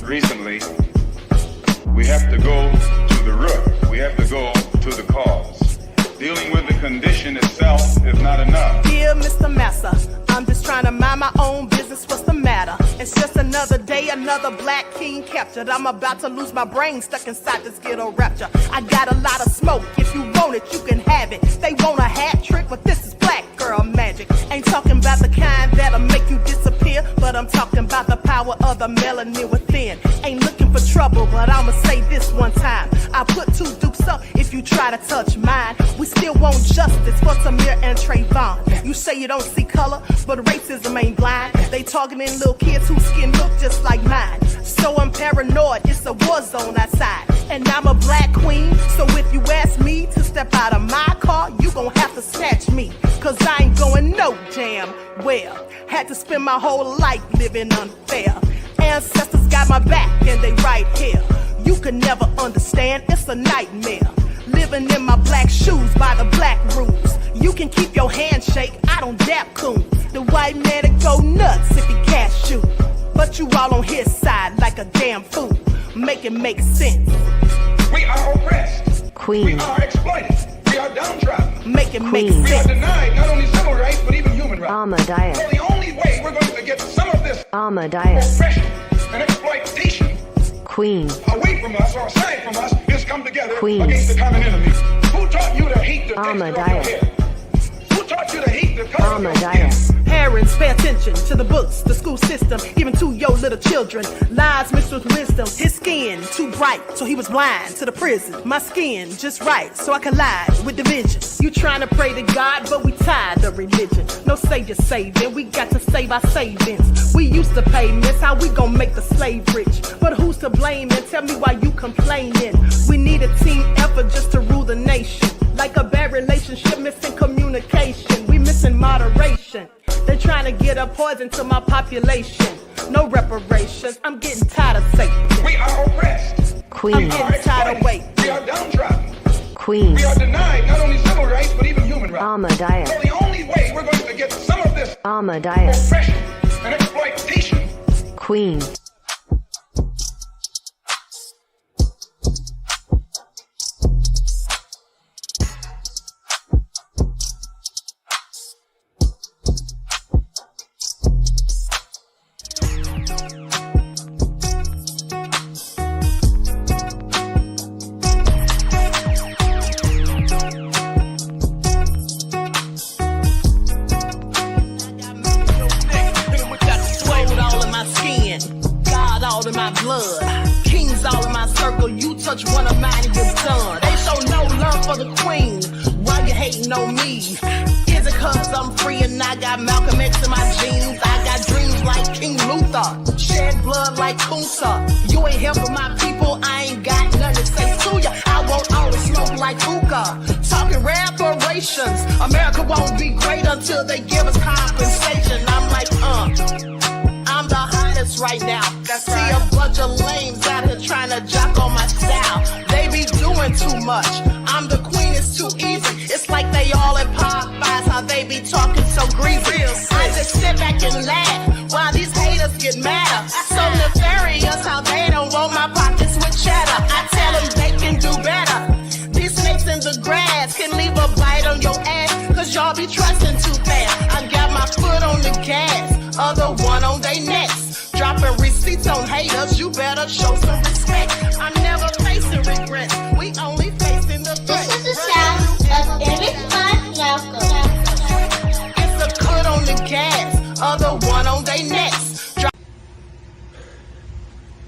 recently, we have to go to the root. We have to go to the cause. Dealing with the condition itself is not enough. Dear Mr. Massa, I'm just trying to mind my own business. What's the matter? It's just another day, another black king captured. I'm about to lose my brain, stuck inside this ghetto rapture. I got a lot of smoke. If you want it, you can have it. They want a hat trick, but this is black girl magic. Ain't talking about the kind that'll make you disappear, but I'm talking about the power of the melanin within. Ain't looking for trouble, but I'ma say this one time. I put two dukes up if you try to touch mine. We still want justice for Samir and Trayvon. You say you don't see color, but racism ain't blind. They targeting little kids whose skin look just like mine. So I'm paranoid, it's a war zone outside. And I'm a black queen, so if you ask me to step out of my car, you gon' have to snatch me. Cause I ain't going no damn well. Had to spend my whole life living unfair. Ancestors got my back and they right here. You can never understand, it's a nightmare. Living in my black shoes by the black rules. You can keep your handshake, I don't dap coons. The white man that go nuts if he cash you. But you all on his side like a damn fool. Make it make sense. We are oppressed. Queen. We are exploited. We are downtrodden. Make it make We are sense. denied not only civil rights, but even human rights. Ahmadiyyah. So the only way we're going to get some of this Ahmadiyyah. oppression and exploitation Queen. away from us or aside from us is come together Queen. against the common enemy. Who taught you to hate the texture of your Ahmadiyyah. hair? Who taught you to hate the color of your skin? Ahmadiyyah. Parents, pay attention to the books, the school system, even to your little children. Lies mixed with wisdom. His skin too bright, so he was blind to the prison. My skin just right, so I collide with division. You trying to pray to God, but we tired of religion. No savior saving, we got to save our savings. We used to pay miss, how we gon' make the slave rich? But who's to blame, and tell me why you complaining? We need a team effort just to rule the nation. Like a bad relationship, missing communication. We missing moderation. They trying to get a poison to my population. No reparations. I'm getting tired of Satan. We are oppressed. Queen. I'm getting tired of waiting. We are downtrodden. Queen. We are denied not only civil rights, but even human rights. Ahmadiyyah. So the only way we're going to get some of this Ahmadiyyah. oppression and exploitation. Queen. In my blood, kings all in my circle. You touch one of mine and you're done. They show no love for the queen. Why you hating on me? Is it cause I'm free and I got Malcolm X in my jeans? I got dreams like King Luther, shed blood like Kunsa. You ain't helping my people, I ain't got nothing to say to ya. I won't always smoke like hookah. Talking reparations, America won't be great until they give us compensation. I'm like, I'm the hottest right now. I see a bunch of lames out here trying to jock on my style. They be doing too much. I'm the queen, it's too easy. It's like they all in Popeyes, how they be talking so greasy. I just sit back and laugh while these haters get madder. So nefarious how they don't want my pockets with cheddar. I tell them they can do better. These snakes in the grass can leave a bite on your ass, cause y'all be trusting too fast. I got my foot on the gas, other one on they necks. Dropping receipts on haters, you better show some respect. I'm never facing regrets, we only facing the threat. This is the sound of Eric Malcolm. It's a cut on the gas, other one on they necks.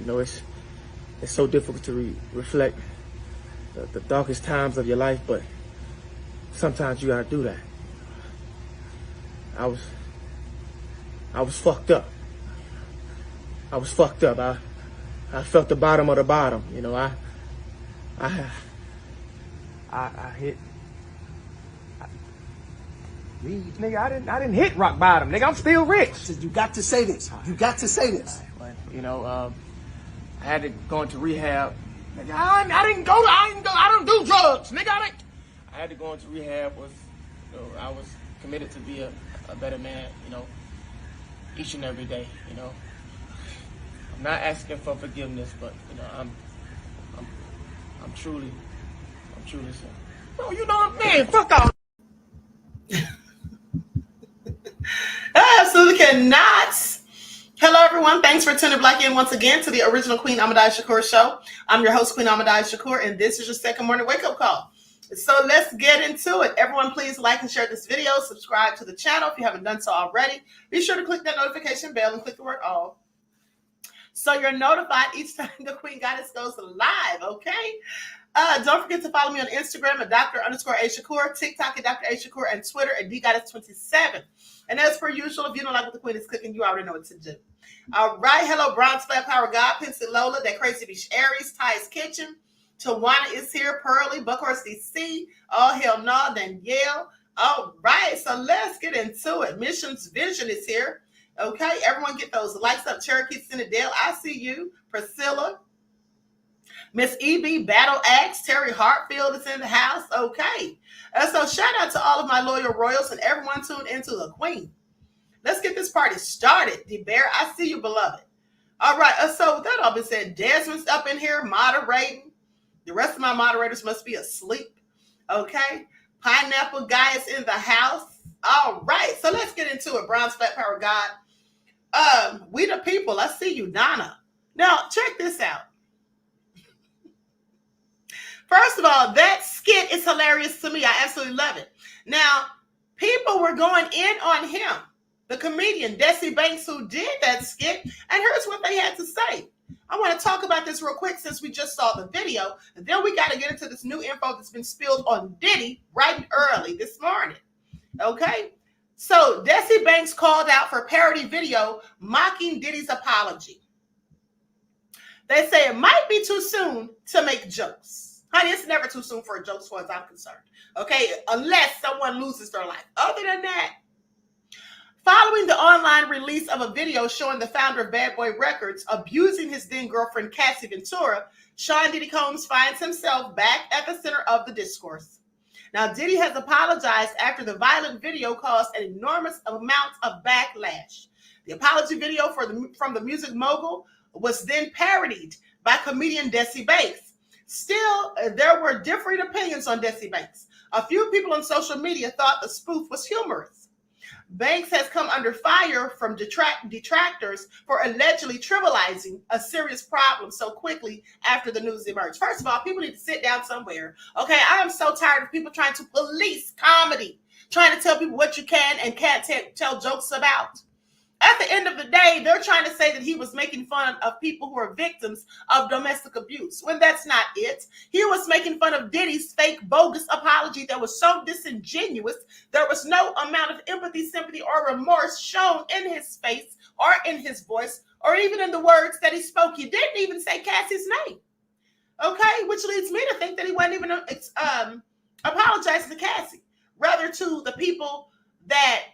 You know, it's so difficult to reflect the darkest times of your life, but sometimes you gotta do that. I was fucked up. I was fucked up. I felt the bottom of the bottom. You know, I hit. Nigga, I didn't hit rock bottom. Nigga, I'm still rich. You got to say this. You got to say this. But, you know, I had to go into rehab. Nigga, I don't do drugs. Nigga, I had to go into rehab. I was committed to be a better man. You know, each and every day. You know. not asking for forgiveness, but I'm truly sorry. No, you know what, man? Fuck off. Absolutely cannot. Hello, everyone. Thanks for tuning back in once again to the original Queen Ahmadiyyah Shakur show. I'm your host, Queen Ahmadiyyah Shakur, and this is your second morning wake-up call. So let's get into it. Everyone, please like and share this video. Subscribe to the channel if you haven't done so already. Be sure to click that notification bell and click the word all, so you're notified each time the Queen Goddess goes live, okay? Don't forget to follow me on Instagram at Dr._A_Shakur, TikTok at Dr. A Shakur, and Twitter at DGoddess27. And as per usual, if you don't like what the Queen is cooking, you already know what to do. All right, hello, Bronze Flat Power God, Pencil Lola, That Crazy Beach Aries, Ty's Kitchen, Tawana is here, Pearly, Buckhorst DC, All Hell No, Danielle. All right, so let's get into it. Missions Vision is here. Okay, everyone get those likes up. Cherokee Cinnadale, I see you. Priscilla, Miss EB, Battle Axe, Terry Hartfield is in the house. Okay, so shout out to all of my loyal royals and everyone tuned into the Queen. Let's get this party started. D Bear, I see you, beloved. All right, so with that all being said, Desmond's up in here moderating. The rest of my moderators must be asleep. Okay, Pineapple Guy is in the house. All right, so let's get into it. Bronze Flat Power God. We the people. I see you, Donna. Now, check this out. First of all, that skit is hilarious to me. I absolutely love it. Now, people were going in on him, the comedian, Desi Banks, who did that skit, and here's what they had to say. I want to talk about this real quick since we just saw the video, and then we got to get into this new info that's been spilled on Diddy right early this morning. Okay? So, Desi Banks called out for parody video mocking Diddy's apology. They say it might be too soon to make jokes. Honey, it's never too soon for a joke as far as I'm concerned. Okay? Unless someone loses their life. Other than that, following the online release of a video showing the founder of Bad Boy Records abusing his then girlfriend Cassie Ventura, Sean Diddy Combs finds himself back at the center of the discourse. Now, Diddy has apologized after the violent video caused an enormous amount of backlash. The apology video from the music mogul was then parodied by comedian Desi Banks. Still, there were differing opinions on Desi Banks. A few people on social media thought the spoof was humorous. Banks has come under fire from detractors for allegedly trivializing a serious problem so quickly after the news emerged. First of all, people need to sit down somewhere. Okay, I am so tired of people trying to police comedy, trying to tell people what you can and can't tell jokes about. At the end of the day, they're trying to say that he was making fun of people who are victims of domestic abuse, when that's not it. He was making fun of Diddy's fake, bogus apology that was so disingenuous. There was no amount of empathy, sympathy, or remorse shown in his face or in his voice or even in the words that he spoke. He didn't even say Cassie's name. Okay, which leads me to think that he wasn't even apologizing to Cassie, rather to the people that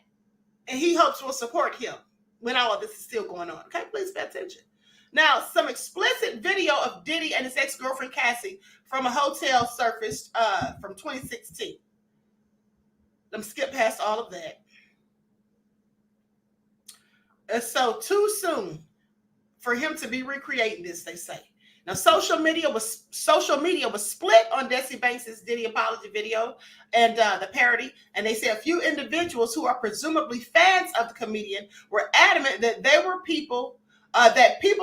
he hopes will support him when all of this is still going on. Okay, please pay attention. Now, some explicit video of Diddy and his ex-girlfriend Cassie from a hotel surfaced from 2016. Let me skip past all of that. So too soon for him to be recreating this, they say. Now, social media was split on Desi Banks' Diddy apology video and the parody, and they say a few individuals who are presumably fans of the comedian were adamant that they were people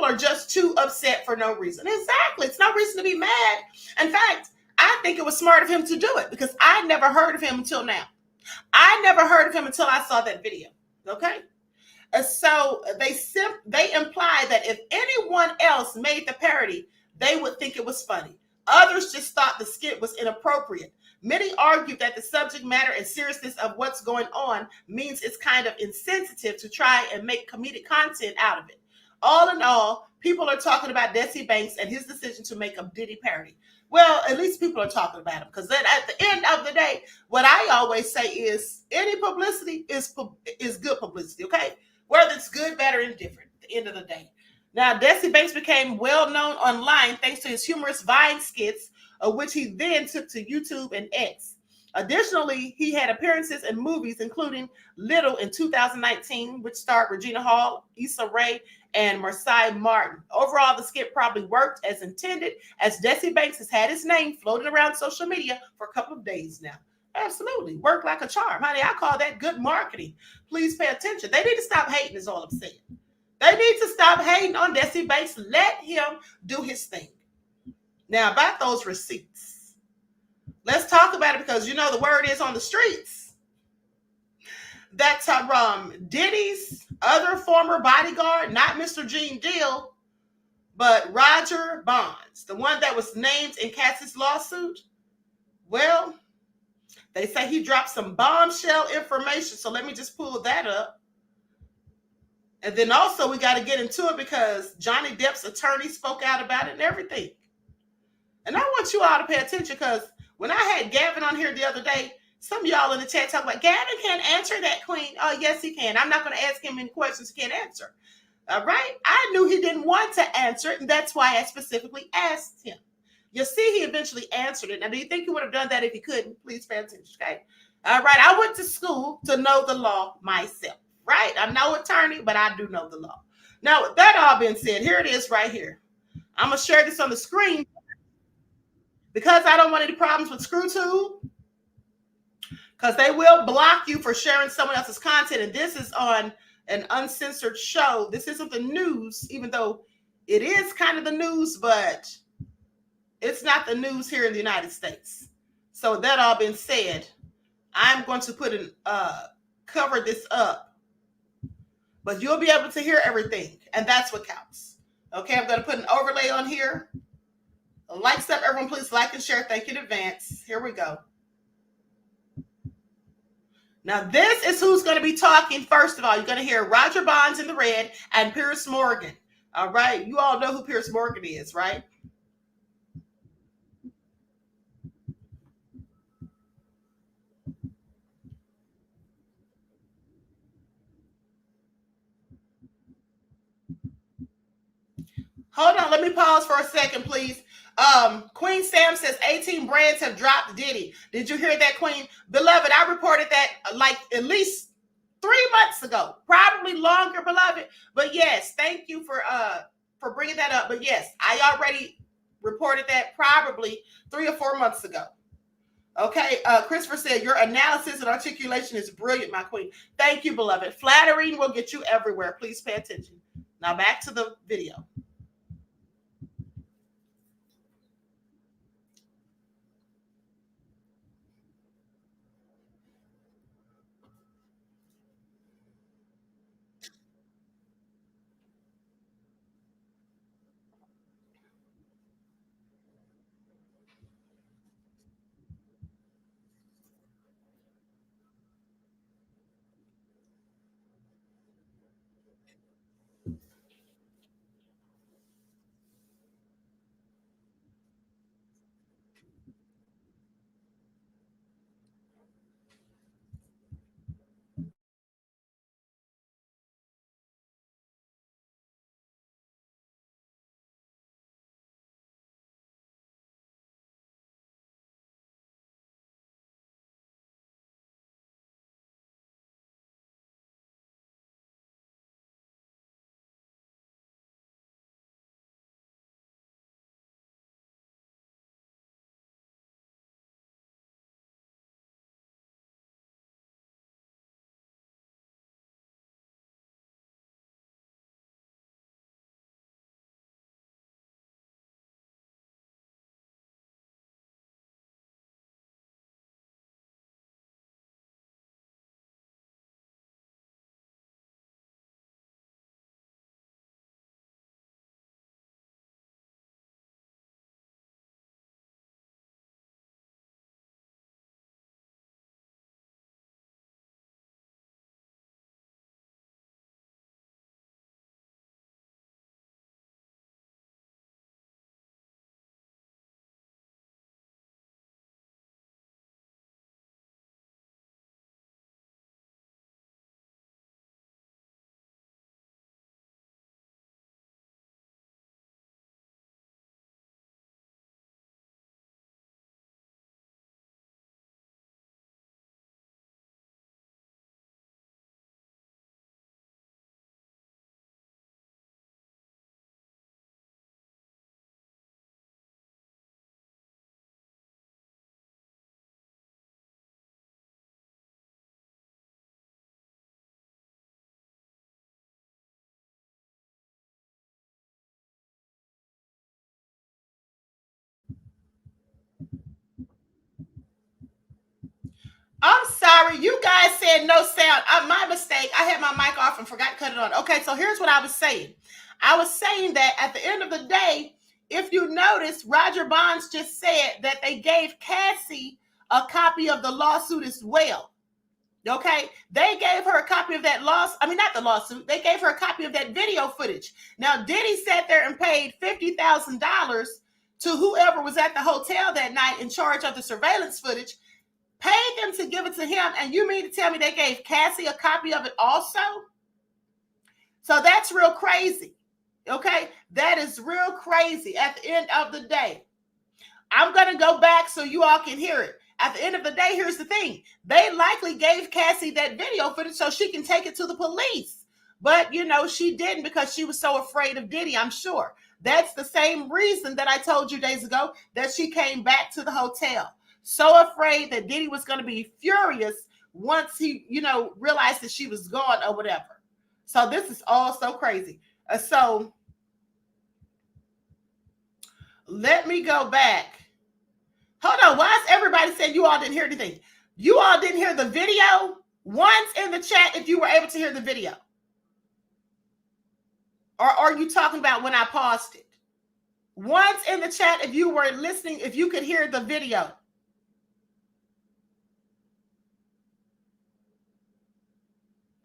are just too upset for no reason. Exactly, it's no reason to be mad. In fact, I think it was smart of him to do it because I never heard of him until now. I never heard of him until I saw that video. Okay. So they imply that if anyone else made the parody, they would think it was funny. Others just thought the skit was inappropriate. Many argued that the subject matter and seriousness of what's going on means it's kind of insensitive to try and make comedic content out of it. All in all, people are talking about Desi Banks and his decision to make a Diddy parody. Well, at least people are talking about him, because then at the end of the day, what I always say is any publicity is good publicity, okay? Whether it's good, bad, or indifferent at the end of the day. Now, Desi Banks became well-known online thanks to his humorous Vine skits, which he then took to YouTube and X. Additionally, he had appearances in movies, including Little in 2019, which starred Regina Hall, Issa Rae, and Marcia Martin. Overall, the skit probably worked as intended, as Desi Banks has had his name floating around social media for a couple of days now. Absolutely. Worked like a charm. Honey, I call that good marketing. Please pay attention. They need to stop hating is all I'm saying. They need to stop hating on Desi Banks. Let him do his thing. Now, about those receipts. Let's talk about it because you know the word is on the streets. That's Diddy's other former bodyguard, not Mr. Gene Deal, but Roger Bonds, the one that was named in Cassie's lawsuit. Well, they say he dropped some bombshell information. So let me just pull that up. And then also we got to get into it because Johnny Depp's attorney spoke out about it and everything. And I want you all to pay attention because when I had Gavin on here the other day, some of y'all in the chat talk about Gavin can't answer that, Queen. Oh, yes, he can. I'm not going to ask him any questions he can't answer. All right. I knew he didn't want to answer it, and that's why I specifically asked him. You see, he eventually answered it. Now, do you think he would have done that if he couldn't? Please pay attention, okay? All right. I went to school to know the law myself, right? I'm no attorney, but I do know the law. Now, with that all being said, here it is right here. I'm going to share this on the screen because I don't want any problems with ScrewTube, because they will block you for sharing someone else's content. And this is on an uncensored show. This isn't the news, even though it is kind of the news, but it's not the news here in the United States. So that all being said, I'm going to cover this up, but you'll be able to hear everything, and that's what counts. Okay, I'm going to put an overlay on here. Like stuff, everyone, please like and share. Thank you in advance. Here we go. Now, this is who's going to be talking. First of all, you're going to hear Roger Bonds in the red and Piers Morgan. All right. You all know who Piers Morgan is, right? Hold on. Let me pause for a second, please. Queen Sam says 18 brands have dropped Diddy. Did you hear that, Queen? Beloved, I reported that like at least 3 months ago, probably longer, beloved. But yes, thank you for bringing that up. But yes, I already reported that probably 3 or 4 months ago. Okay, Christopher said your analysis and articulation is brilliant, my queen. Thank you, beloved. Flattering will get you everywhere. Please pay attention. Now back to the video. I'm sorry. You guys said no sound. My mistake. I had my mic off and forgot to cut it on. Okay, so here's what I was saying. I was saying that at the end of the day, if you notice, Roger Bonds just said that they gave Cassie a copy of the lawsuit as well. Okay, they gave her a copy of that not the lawsuit. They gave her a copy of that video footage. Now, Diddy sat there and paid $50,000 to whoever was at the hotel that night in charge of the surveillance footage, paid them to give it to him. And you mean to tell me they gave Cassie a copy of it also? So that's real crazy. Okay, that is real crazy at the end of the day. I'm going to go back so you all can hear it. At the end of the day, here's the thing. They likely gave Cassie that video footage so she can take it to the police. But, you know, she didn't because she was so afraid of Diddy, I'm sure. That's the same reason that I told you days ago that she came back to the hotel. So afraid that Diddy was going to be furious once he, you know, realized that she was gone or whatever. So this is all so crazy. So let me go back. Hold on. Why is everybody saying you all didn't hear anything? You all didn't hear the video? Once in the chat if you were able to hear the video. Or are you talking about when I paused it? Once in the chat if you were listening, if you could hear the video.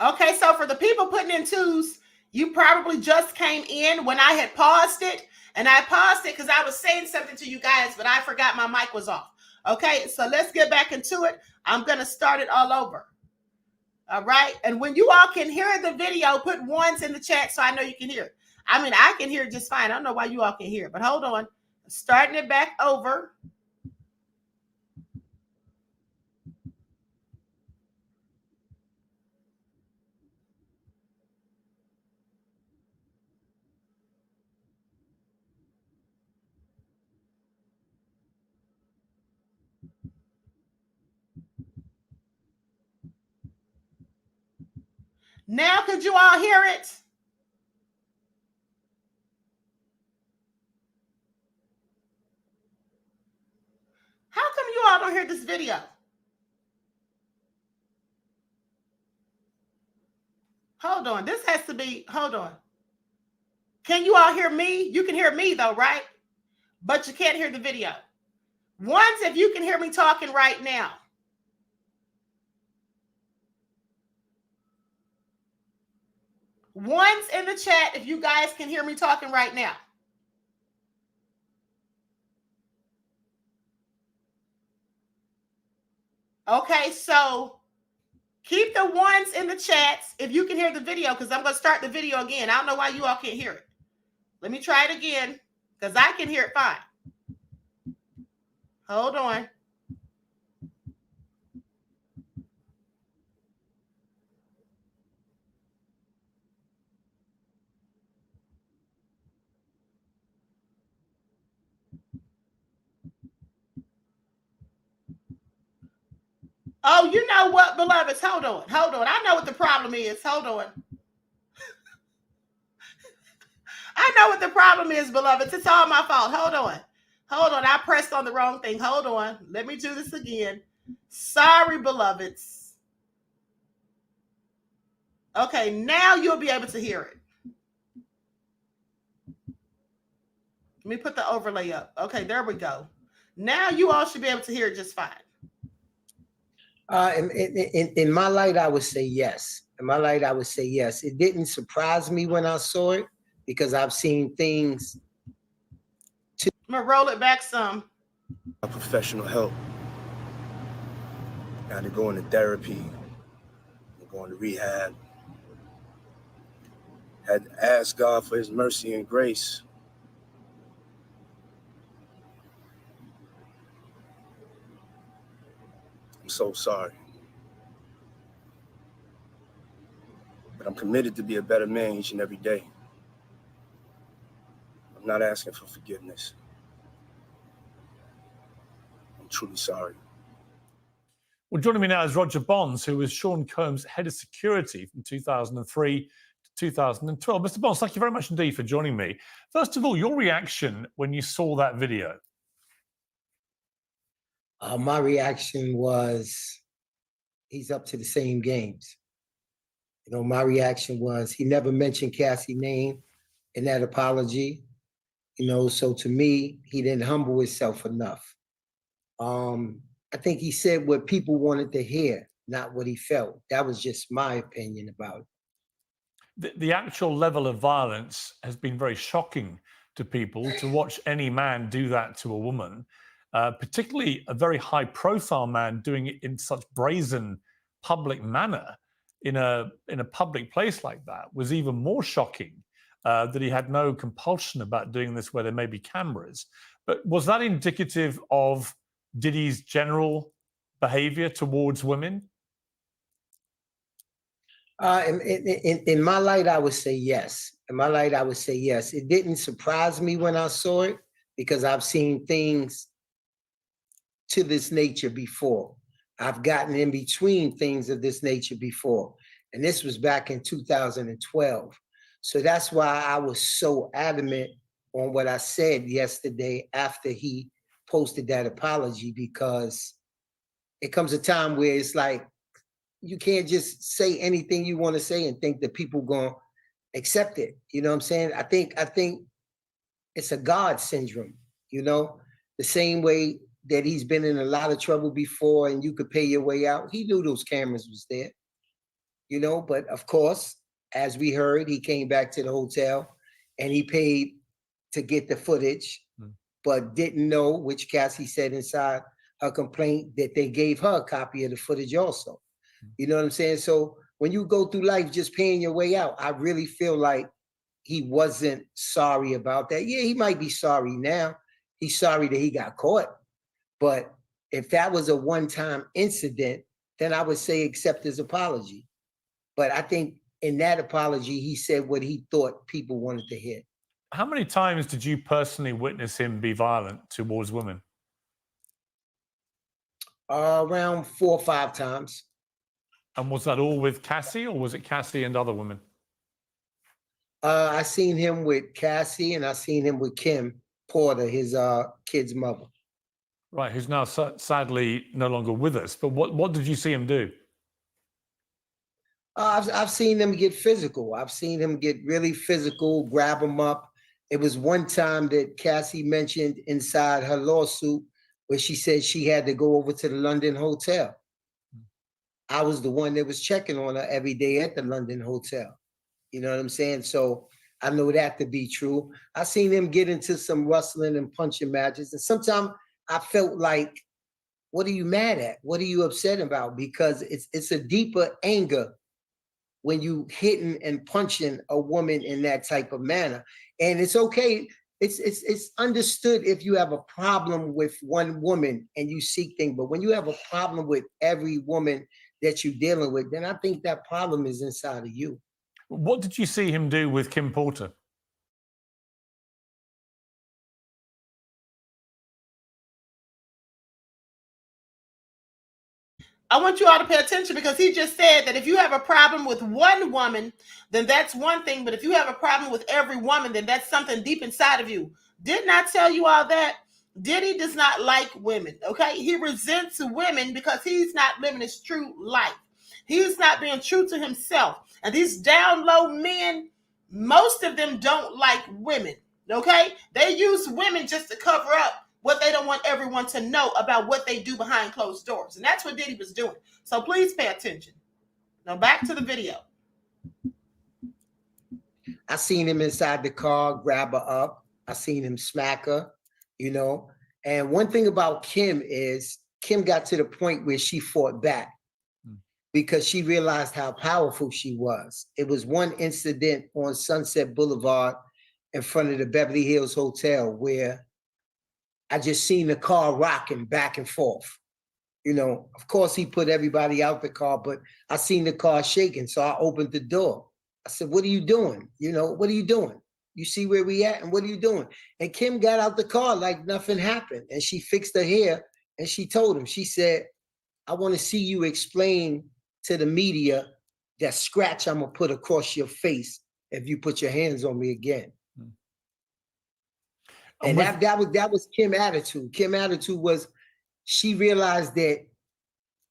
Okay, so for the people putting in twos, you probably just came in when I had paused it. And I paused it because I was saying something to you guys, but I forgot my mic was off. Okay, so let's get back into it. I'm going to start it all over. All right. And when you all can hear the video, put ones in the chat so I know you can hear it. I mean, I can hear it just fine. I don't know why you all can hear it, but hold on. Starting it back over. Now, could you all hear it? How come you all don't hear this video? Hold on. This has to be, hold on. Can you all hear me? You can hear me though, right? But you can't hear the video. Once if you can hear me talking right now. Once in the chat if you guys can hear me talking right now. Okay, so keep the ones in the chats if you can hear the video, because I'm going to start the video again. I don't know why you all can't hear it. Let me try it again, because I can hear it fine. Hold on. Oh, you know what, beloveds? Hold on. Hold on. I know what the problem is. Hold on. I know what the problem is, beloveds. It's all my fault. Hold on. Hold on. I pressed on the wrong thing. Hold on. Let me do this again. Sorry, beloveds. Okay, now you'll be able to hear it. Let me put the overlay up. Okay, there we go. Now you all should be able to hear it just fine. In my light, I would say yes. In my light, I would say yes. It didn't surprise me when I saw it because I've seen things. I'm gonna roll it back some. Professional help. Now they're going to therapy. They're going to rehab. Had to ask God for his mercy and grace. I'm so sorry. But I'm committed to be a better man each and every day. I'm not asking for forgiveness. I'm truly sorry. Well, joining me now is Roger Bonds, who was Sean Combs' head of security from 2003 to 2012. Mr. Bonds, thank you very much indeed for joining me. First of all, your reaction when you saw that video? My reaction was he's up to the same games. You know, my reaction was he never mentioned Cassie's name in that apology. You know, so to me, he didn't humble himself enough. I think he said what people wanted to hear, not what he felt. That was just my opinion about it. The actual level of violence has been very shocking to people. To watch any man do that to a woman, particularly a very high-profile man doing it in such brazen public manner in a public place like that, was even more shocking. That he had no compulsion about doing this where there may be cameras. But was that indicative of Diddy's general behavior towards women? In my light, I would say yes. In my light, I would say yes. It didn't surprise me when I saw it because I've seen things to this nature before. I've gotten in between things of this nature before. And this was back in 2012. So that's why I was so adamant on what I said yesterday after he posted that apology, because it comes a time where it's like, you can't just say anything you want to say and think that people gonna accept it. You know what I'm saying? I think it's a God syndrome, you know, the same way that he's been in a lot of trouble before and you could pay your way out. He knew those cameras was there, you know, but of course, as we heard, he came back to the hotel and he paid to get the footage, but didn't know, which Cassie said inside her complaint, that they gave her a copy of the footage also. You know what I'm saying? So when you go through life just paying your way out, I really feel like he wasn't sorry about that. Yeah, he might be sorry now. He's sorry that he got caught. But if that was a one-time incident, then I would say accept his apology. But I think in that apology, he said what he thought people wanted to hear. How many times did you personally witness him be violent towards women? Around 4 or 5 times. And was that all with Cassie, or was it Cassie and other women? I seen him with Cassie, and I seen him with Kim Porter, his kid's mother. Right, who's now sadly no longer with us. But what did you see him do? I've seen him get physical. I've seen him get really physical, grab him up. It was one time that Cassie mentioned inside her lawsuit where she said she had to go over to the London hotel. I was the one that was checking on her every day at the London hotel. You know what I'm saying? So I know that to be true. I seen him get into some wrestling and punching matches. And sometimes I felt like, what are you mad at? What are you upset about? Because it's a deeper anger when you hitting and punching a woman in that type of manner. And it's okay. It's understood if you have a problem with one woman and you seek things, but when you have a problem with every woman that you're dealing with, then I think that problem is inside of you. What did you see him do with Kim Porter? I want you all to pay attention, because he just said that if you have a problem with one woman, then that's one thing. But if you have a problem with every woman, then that's something deep inside of you. Didn't I tell you all that? Diddy does not like women, okay? He resents women because he's not living his true life. He's not being true to himself. And these down low men, most of them don't like women, okay? They use women just to cover up what they don't want everyone to know about what they do behind closed doors. And that's what Diddy was doing. So please pay attention. Now back to the video. I seen him inside the car, grab her up. I seen him smack her, you know. And one thing about Kim is Kim got to the point where she fought back because she realized how powerful she was. It was one incident on Sunset Boulevard in front of the Beverly Hills Hotel where I just seen the car rocking back and forth. You know, of course, he put everybody out the car, but I seen the car shaking. So I opened the door. I said, what are you doing? You know, what are you doing? You see where we at and what are you doing? And Kim got out the car like nothing happened. And she fixed her hair and she told him, she said, I want to see you explain to the media that scratch I'm going to put across your face if you put your hands on me again. And that was Kim's attitude. Kim's attitude was she realized that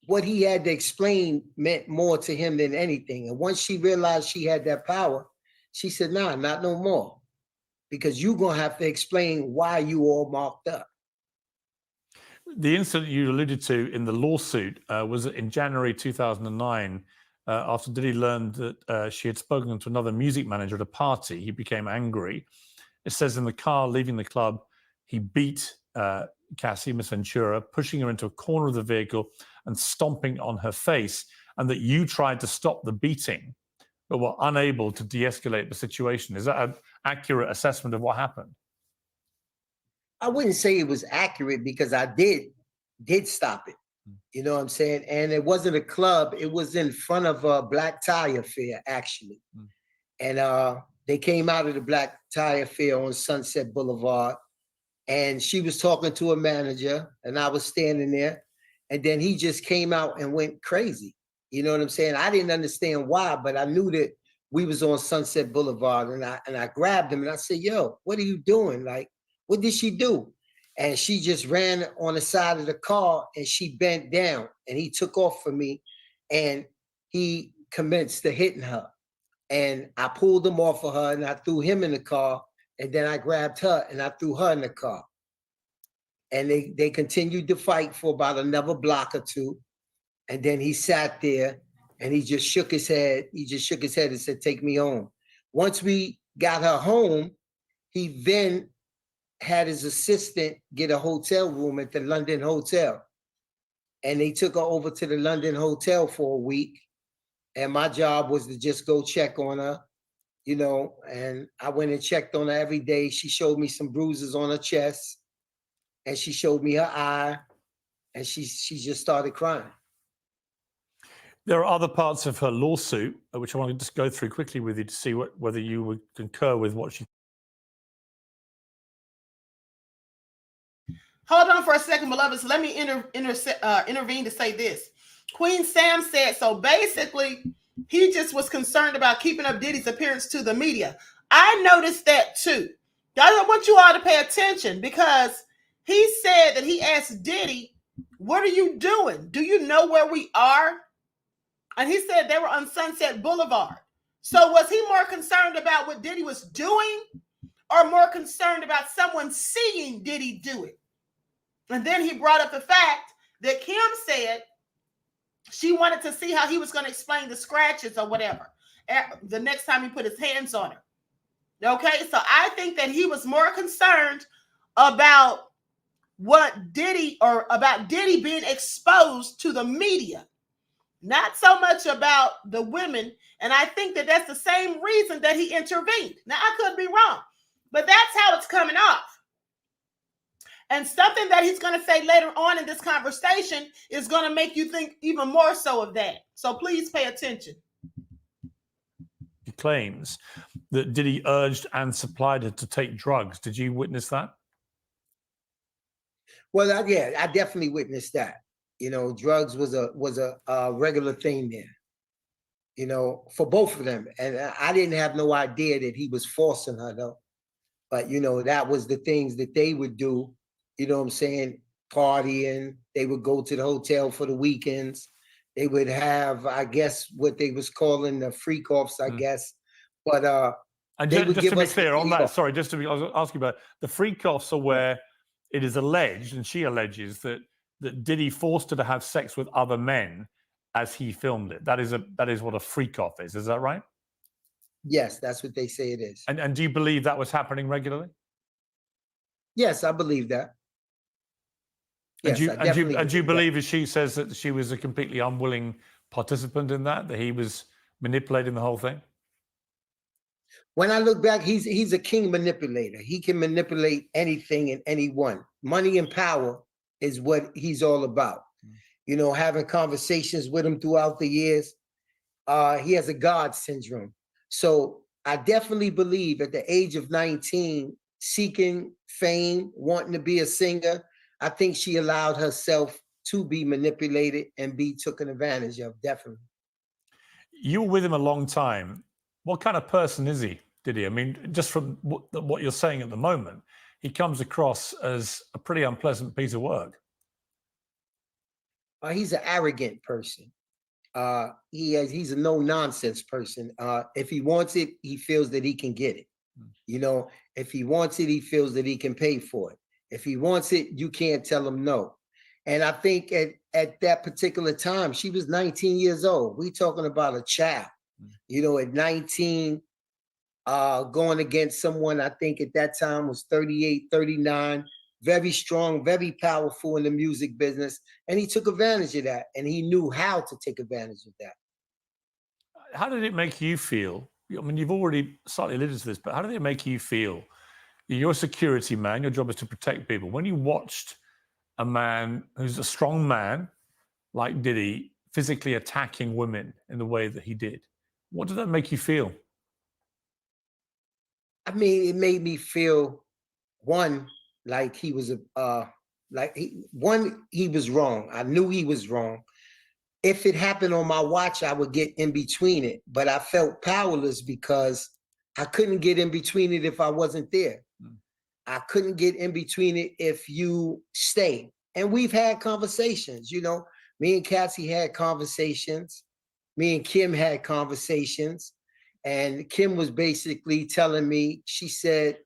what he had to explain meant more to him than anything. And once she realized she had that power, she said, nah, not no more. Because you're going to have to explain why you all marked up. The incident you alluded to in the lawsuit was in January 2009. After Diddy learned that she had spoken to another music manager at a party, he became angry. It says in the car leaving the club, he beat Cassie, Miss Ventura, pushing her into a corner of the vehicle and stomping on her face, and that you tried to stop the beating, but were unable to de-escalate the situation. Is that an accurate assessment of what happened? I wouldn't say it was accurate because I did stop it. You know what I'm saying? And it wasn't a club. It was in front of a black tie affair, actually. And they came out of the black tie affair on Sunset Boulevard. And she was talking to a manager, and I was standing there. And then he just came out and went crazy. You know what I'm saying? I didn't understand why, but I knew that we was on Sunset Boulevard. And I grabbed him and I said, yo, what are you doing? Like, what did she do? And she just ran on the side of the car and she bent down and he took off from me and he commenced to hitting her. And I pulled him off of her and I threw him in the car, and then I grabbed her and I threw her in the car. And they continued to fight for about another block or two. And then he sat there and he just shook his head. He just shook his head and said, take me home. Once we got her home, he then had his assistant get a hotel room at the London Hotel. And they took her over to the London Hotel for a week. And my job was to just go check on her, you know, and I went and checked on her every day. She showed me some bruises on her chest and she showed me her eye and she just started crying. There are other parts of her lawsuit, which I want to just go through quickly with you to see whether you would concur with what she. Hold on for a second, beloveds. Let me intervene to say this. Queen Sam said, so basically, he just was concerned about keeping up Diddy's appearance to the media. I noticed that too. I want you all to pay attention because he said that he asked Diddy, what are you doing? Do you know where we are? And he said they were on Sunset Boulevard. So was he more concerned about what Diddy was doing or more concerned about someone seeing Diddy do it? And then he brought up the fact that Kim said she wanted to see how he was going to explain the scratches or whatever the next time he put his hands on her. Okay, so I think that he was more concerned about what Diddy or about Diddy being exposed to the media, not so much about the women. And I think that that's the same reason that he intervened. Now, I could be wrong, but that's how it's coming off. And something that he's going to say later on in this conversation is going to make you think even more so of that. So please pay attention. He claims that Diddy urged and supplied her to take drugs. Did you witness that? Well, yeah, I definitely witnessed that. You know, drugs was a regular thing there, you know, for both of them. And I didn't have no idea that he was forcing her, though. But, you know, that was the things that they would do. You know what I'm saying? Partying. They would go to the hotel for the weekends. They would have, I guess, what they was calling the freak offs, I guess. But and just to be clear on that, sorry, just to be, I was asking about the freak offs are where it is alleged, and she alleges that Diddy forced her to have sex with other men as he filmed it. That is what a freak off is. Is that right? Yes, that's what they say it is. And do you believe that was happening regularly? Yes, I believe that. Yes, and do you believe, as she says, that she was a completely unwilling participant in that he was manipulating the whole thing? When I look back, he's a king manipulator. He can manipulate anything and anyone. Money and power is what he's all about. You know, having conversations with him throughout the years, he has a God syndrome. So I definitely believe at the age of 19, seeking fame, wanting to be a singer, I think she allowed herself to be manipulated and be taken advantage of, definitely. You were with him a long time. What kind of person is he, Diddy? I mean, just from what you're saying at the moment, he comes across as a pretty unpleasant piece of work. He's an arrogant person. He's a no nonsense person. If he wants it, he feels that he can get it. You know, if he wants it, he feels that he can pay for it. If he wants it, you can't tell him no. And I think at that particular time, she was 19 years old. We talking about a child, you know, at 19, going against someone I think at that time was 38, 39, very strong, very powerful in the music business. And he took advantage of that, and he knew how to take advantage of that. How did it make you feel? I mean, you've already slightly alluded to this, but how did it make you feel? You're a security man. Your job is to protect people. When you watched a man who's a strong man like Diddy physically attacking women in the way that he did, what did that make you feel? I mean, it made me feel, one, like he was he was wrong. I knew he was wrong. If it happened on my watch, I would get in between it, but I felt powerless because I couldn't get in between it if I wasn't there. I couldn't get in between it if you stay. And we've had conversations, you know, me and Cassie had conversations, me and Kim had conversations, and Kim was basically telling me, she said,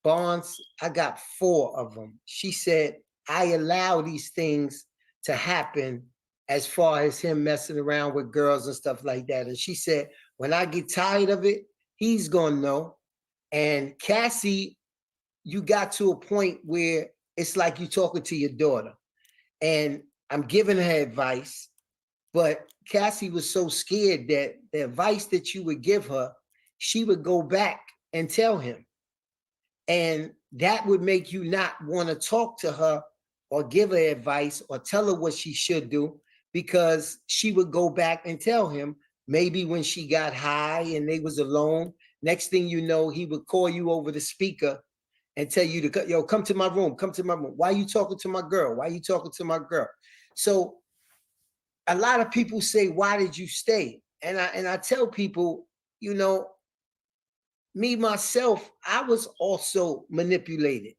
Bonds, I got 4 of them. She said, I allow these things to happen as far as him messing around with girls and stuff like that. And she said, when I get tired of it, he's gonna know. And Cassie, you got to a point where it's like you talking to your daughter. And I'm giving her advice, but Cassie was so scared that the advice that you would give her, she would go back and tell him. And that would make you not want to talk to her or give her advice or tell her what she should do, because she would go back and tell him, maybe when she got high and they was alone, next thing you know, he would call you over the speaker and tell you to, yo, come to my room, come to my room. Why are you talking to my girl? Why are you talking to my girl? So a lot of people say, why did you stay? And I tell people, you know, me, myself, I was also manipulated.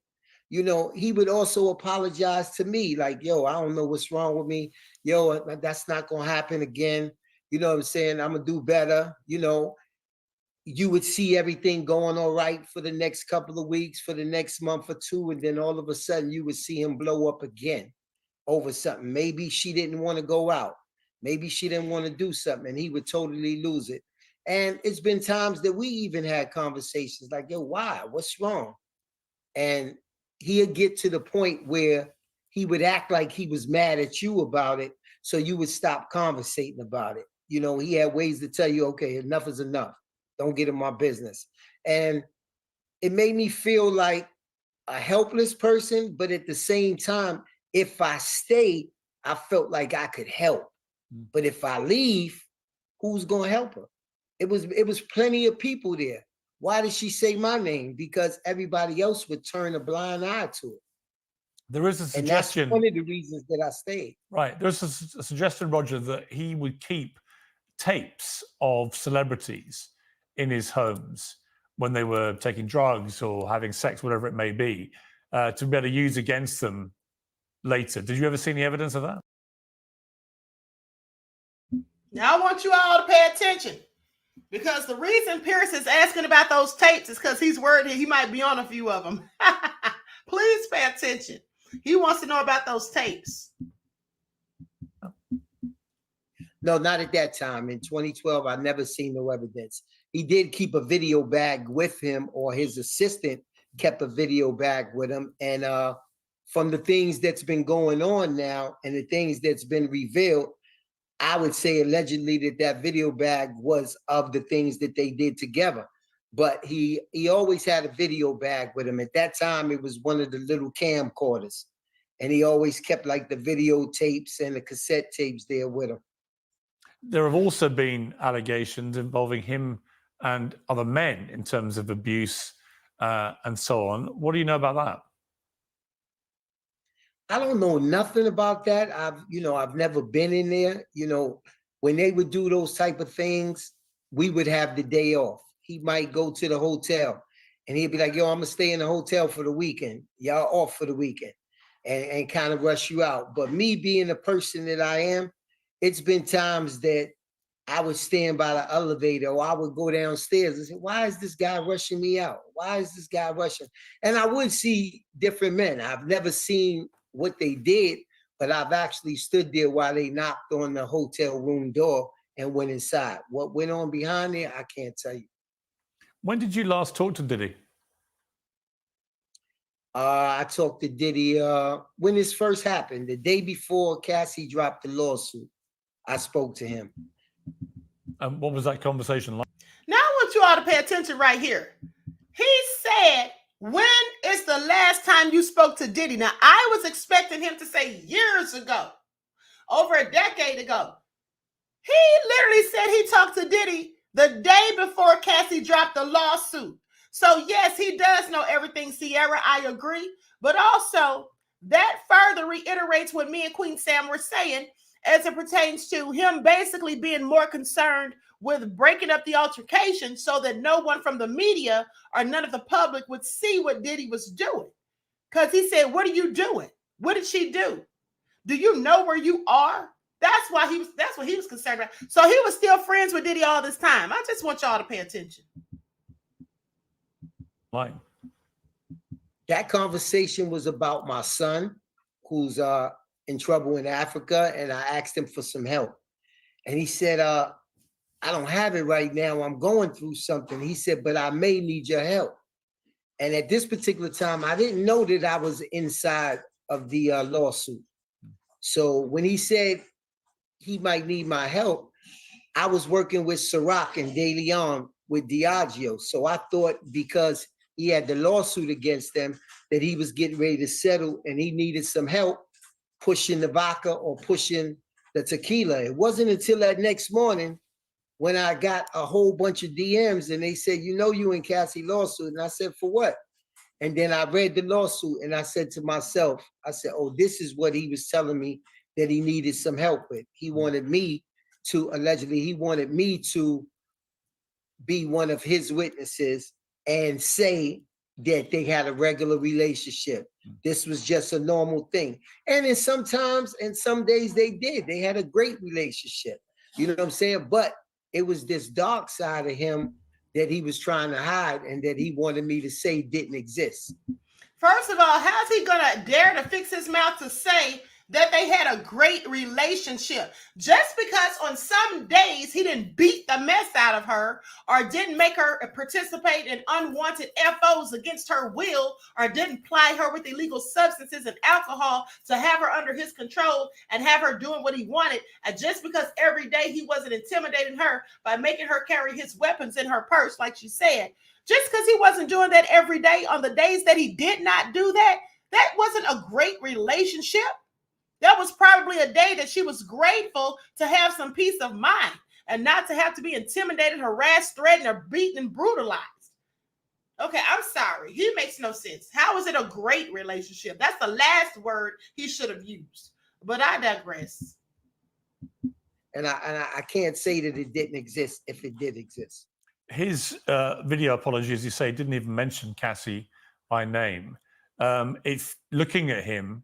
You know, he would also apologize to me like, yo, I don't know what's wrong with me. Yo, that's not going to happen again. You know what I'm saying? I'm going to do better. You know, you would see everything going all right for the next couple of weeks, for the next month or 2. And then all of a sudden you would see him blow up again over something. Maybe she didn't want to go out. Maybe she didn't want to do something, and he would totally lose it. And it's been times that we even had conversations like, yo, why? What's wrong? And he'd get to the point where he would act like he was mad at you about it, so you would stop conversating about it. You know, he had ways to tell you, okay, enough is enough. Don't get in my business. And it made me feel like a helpless person, but at the same time, if I stay, I felt like I could help. But if I leave, who's gonna help her? It was plenty of people there. Why did she say my name? Because everybody else would turn a blind eye to it. There is a suggestion. And that's one of the reasons that I stayed. Right. There's a suggestion, Roger, that he would keep tapes of celebrities in his homes when they were taking drugs or having sex, whatever it may be, to be able to use against them later. Did you ever see any evidence of that? Now I want you all to pay attention, because the reason Pierce is asking about those tapes is because he's worried that he might be on a few of them. Please pay attention. He wants to know about those tapes. No, not at that time. In 2012, I never seen no evidence. He did keep a video bag with him, or his assistant kept a video bag with him. And from the things that's been going on now and the things that's been revealed, I would say allegedly that video bag was of the things that they did together. But he always had a video bag with him. At that time, it was one of the little camcorders. And he always kept like the videotapes and the cassette tapes there with him. There have also been allegations involving him and other men in terms of abuse and so on. What do you know about that? I don't know nothing about that. I've never been in there. You know, when they would do those type of things, we would have the day off. He might go to the hotel and he'd be like, yo, I'm gonna stay in the hotel for the weekend. Y'all off for the weekend. and kind of rush you out. But me being the person that I am, it's been times that I would stand by the elevator or I would go downstairs and say, why is this guy rushing me out? Why is this guy rushing? And I would see different men. I've never seen what they did, but I've actually stood there while they knocked on the hotel room door and went inside. What went on behind there, I can't tell you. When did you last talk to Diddy? I talked to Diddy when this first happened, the day before Cassie dropped the lawsuit. I spoke to him. And what was that conversation like? Now I want you all to pay attention right here. He said, when is the last time you spoke to Diddy? Now, I was expecting him to say years ago, over a decade ago. He literally said he talked to Diddy the day before Cassie dropped the lawsuit. So, yes, he does know everything, Sierra. I agree. But also, that further reiterates what me and Queen Sam were saying as it pertains to him basically being more concerned with breaking up the altercation so that no one from the media or none of the public would see what Diddy was doing. Because he said, what are you doing? What did she do? Do you know where you are? That's what he was concerned about. So he was still friends with Diddy all this time. I just want y'all to pay attention. Like, that conversation was about my son, who's in trouble in Africa, and I asked him for some help. And he said, I don't have it right now. I'm going through something. He said, but I may need your help. And at this particular time, I didn't know that I was inside of the lawsuit. So when he said he might need my help, I was working with Ciroc and De Leon with Diageo. So I thought because he had the lawsuit against them that he was getting ready to settle and he needed some help pushing the vodka or pushing the tequila. It wasn't until that next morning when I got a whole bunch of DMs and they said, you know, you and Cassie lawsuit. And I said, for what? And then I read the lawsuit and I said to myself, I said, oh, this is what he was telling me that he needed some help with. He wanted me to, allegedly, he wanted me to be one of his witnesses and say that they had a regular relationship. This was just a normal thing. And then sometimes, and some days they did. They had a great relationship. You know what I'm saying? But it was this dark side of him that he was trying to hide and that he wanted me to say didn't exist. First of all, how's he gonna dare to fix his mouth to say that they had a great relationship? Just because on some days he didn't beat the mess out of her or didn't make her participate in unwanted FOs against her will or didn't ply her with illegal substances and alcohol to have her under his control and have her doing what he wanted, and just because every day he wasn't intimidating her by making her carry his weapons in her purse, like she said, just because he wasn't doing that every day, on the days that he did not do that, that wasn't a great relationship. That was probably a day that she was grateful to have some peace of mind and not to have to be intimidated, harassed, threatened, or beaten and brutalized. Okay, I'm sorry. He makes no sense. How is it a great relationship? That's the last word he should have used. But I digress. And I can't say that it didn't exist if it did exist. His video apology, as you say, didn't even mention Cassie by name. If looking at him,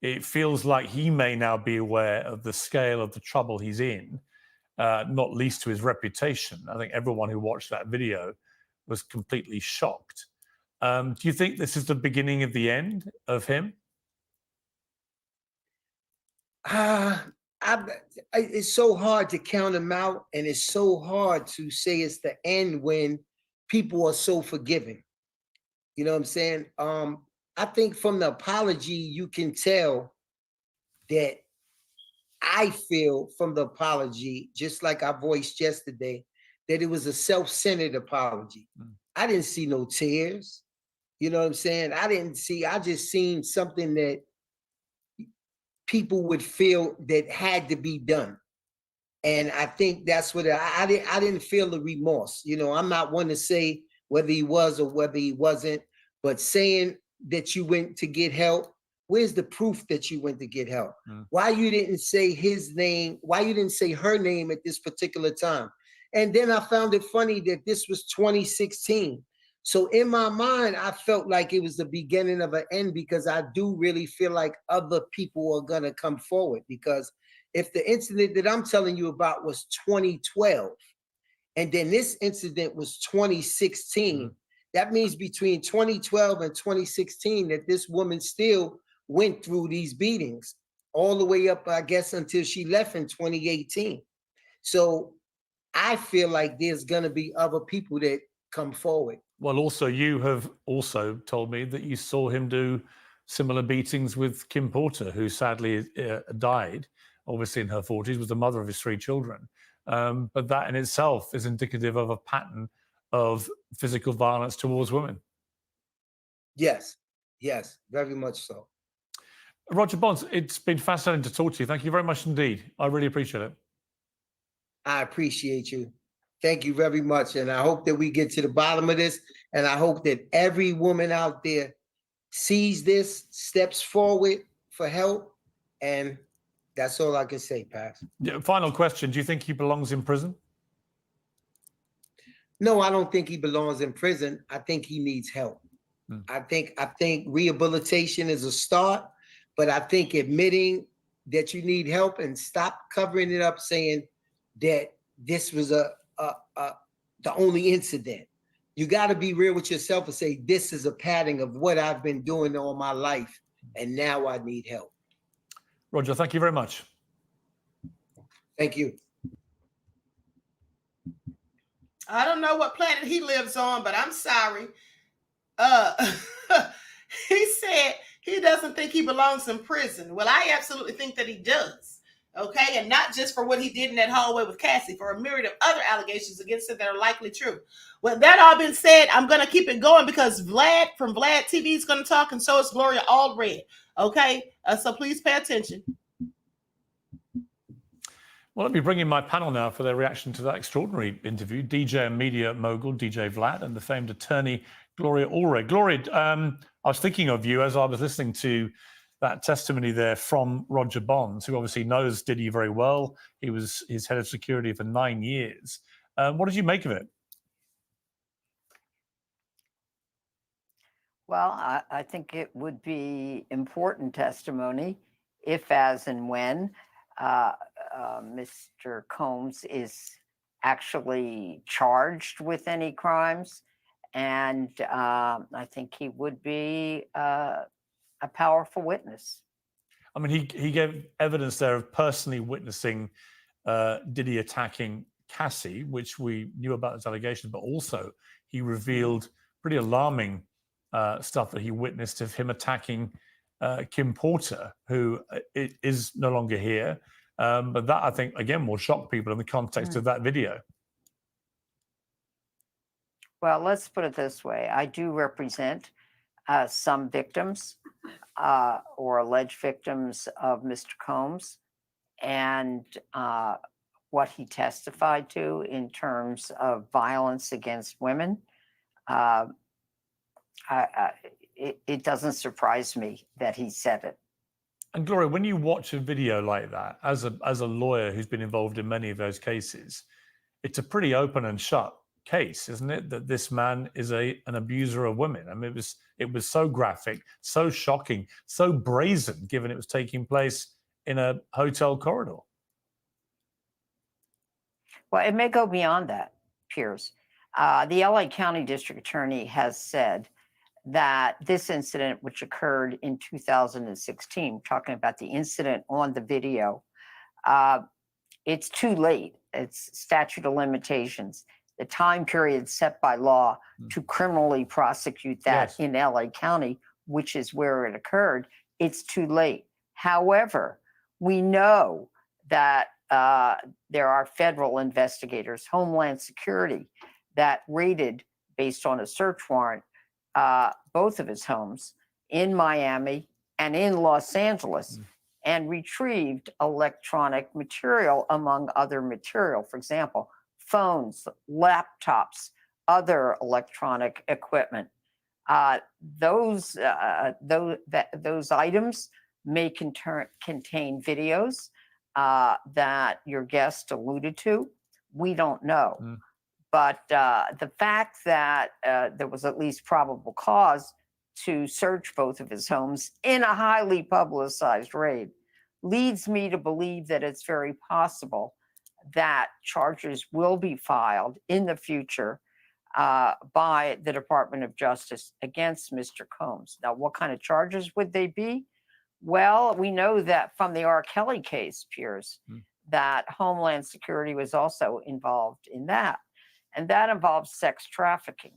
it feels like he may now be aware of the scale of the trouble he's in, not least to his reputation. I think everyone who watched that video was completely shocked. Do you think this is the beginning of the end of him? It's so hard to count him out, and it's so hard to say it's the end when people are so forgiving. You know what I'm saying? I think from the apology, you can tell that I feel from the apology, just like I voiced yesterday, that it was a self-centered apology. I didn't see no tears. You know what I'm saying? I just seen something that people would feel that had to be done. And I think that's what I didn't feel the remorse. You know, I'm not one to say whether he was or whether he wasn't, but saying that you went to get help, where's the proof that you went to get help? Why you didn't say his name? Why you didn't say her name at this particular time? And then I found it funny that this was 2016. So in my mind, I felt like it was the beginning of an end, because I do really feel like other people are going to come forward. Because if the incident that I'm telling you about was 2012, and then this incident was 2016, that means between 2012 and 2016 that this woman still went through these beatings all the way up, I guess, until she left in 2018. So I feel like there's going to be other people that come forward. Well, also, you have also told me that you saw him do similar beatings with Kim Porter, who sadly died, obviously in her 40s, was the mother of his 3 children. But that in itself is indicative of a pattern of physical violence towards women. Yes, yes, very much so. Roger Bonds, it's been fascinating to talk to you. Thank you very much indeed. I really appreciate it. I appreciate you. Thank you very much. And I hope that we get to the bottom of this. And I hope that every woman out there sees this, steps forward for help. And that's all I can say, Pax. Yeah, final question. Do you think he belongs in prison? No, I don't think he belongs in prison. I think he needs help. I think rehabilitation is a start, but I think admitting that you need help and stop covering it up saying that this was the only incident. You got to be real with yourself and say, this is a pattern of what I've been doing all my life, and now I need help. Roger, thank you very much. Thank you. I don't know what planet he lives on, but I'm sorry. He said he doesn't think he belongs in prison. Well, I absolutely think that he does. Okay, and not just for what he did in that hallway with Cassie, for a myriad of other allegations against him that are likely true. With that all been said, I'm going to keep it going because Vlad from Vlad TV is going to talk, and so is Gloria Allred. Okay, so please pay attention. Well, let me bring in my panel now for their reaction to that extraordinary interview. DJ and media mogul DJ Vlad and the famed attorney Gloria Allred. Gloria, I was thinking of you as I was listening to that testimony there from Roger Bonds, who obviously knows Diddy very well. He was his head of security for 9 years. What did you make of it? Well, I think it would be important testimony if, as, and when Mr. Combs is actually charged with any crimes. And I think he would be a powerful witness. I mean, he gave evidence there of personally witnessing Diddy attacking Cassie, which we knew about his allegations, but also he revealed pretty alarming stuff that he witnessed of him attacking Kim Porter, who is no longer here. But that, I think, again, will shock people in the context of that video. Well, let's put it this way. I do represent some victims or alleged victims of Mr. Combs, and what he testified to in terms of violence against women. It doesn't surprise me that he said it. And Gloria, when you watch a video like that, as a lawyer who's been involved in many of those cases, it's a pretty open and shut case, isn't it? That this man is an abuser of women. I mean, it was so graphic, so shocking, so brazen, given it was taking place in a hotel corridor. Well, it may go beyond that, Piers. The LA County District Attorney has said that this incident, which occurred in 2016, talking about the incident on the video, it's too late. It's statute of limitations. The time period set by law to criminally prosecute that in LA County, which is where it occurred, it's too late. However, we know that there are federal investigators, Homeland Security, that raided, based on a search warrant, both of his homes in Miami and in Los Angeles, and retrieved electronic material, among other material. For example, phones, laptops, other electronic equipment. Those items may contain videos that your guest alluded to. We don't know. But the fact that there was at least probable cause to search both of his homes in a highly publicized raid leads me to believe that it's very possible that charges will be filed in the future by the Department of Justice against Mr. Combs. Now, what kind of charges would they be? Well, we know that from the R. Kelly case, Piers, that Homeland Security was also involved in that. And that involves sex trafficking.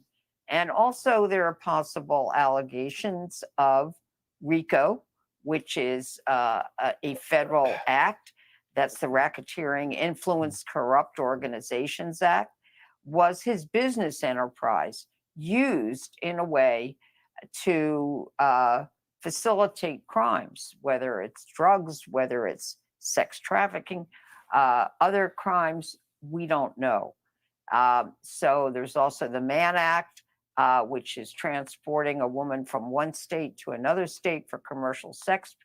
And also there are possible allegations of RICO, which is a federal act. That's the Racketeering Influence Corrupt Organizations Act. Was his business enterprise used in a way to facilitate crimes, whether it's drugs, whether it's sex trafficking, other crimes, we don't know. So there's also the Mann Act, which is transporting a woman from one state to another state for commercial sex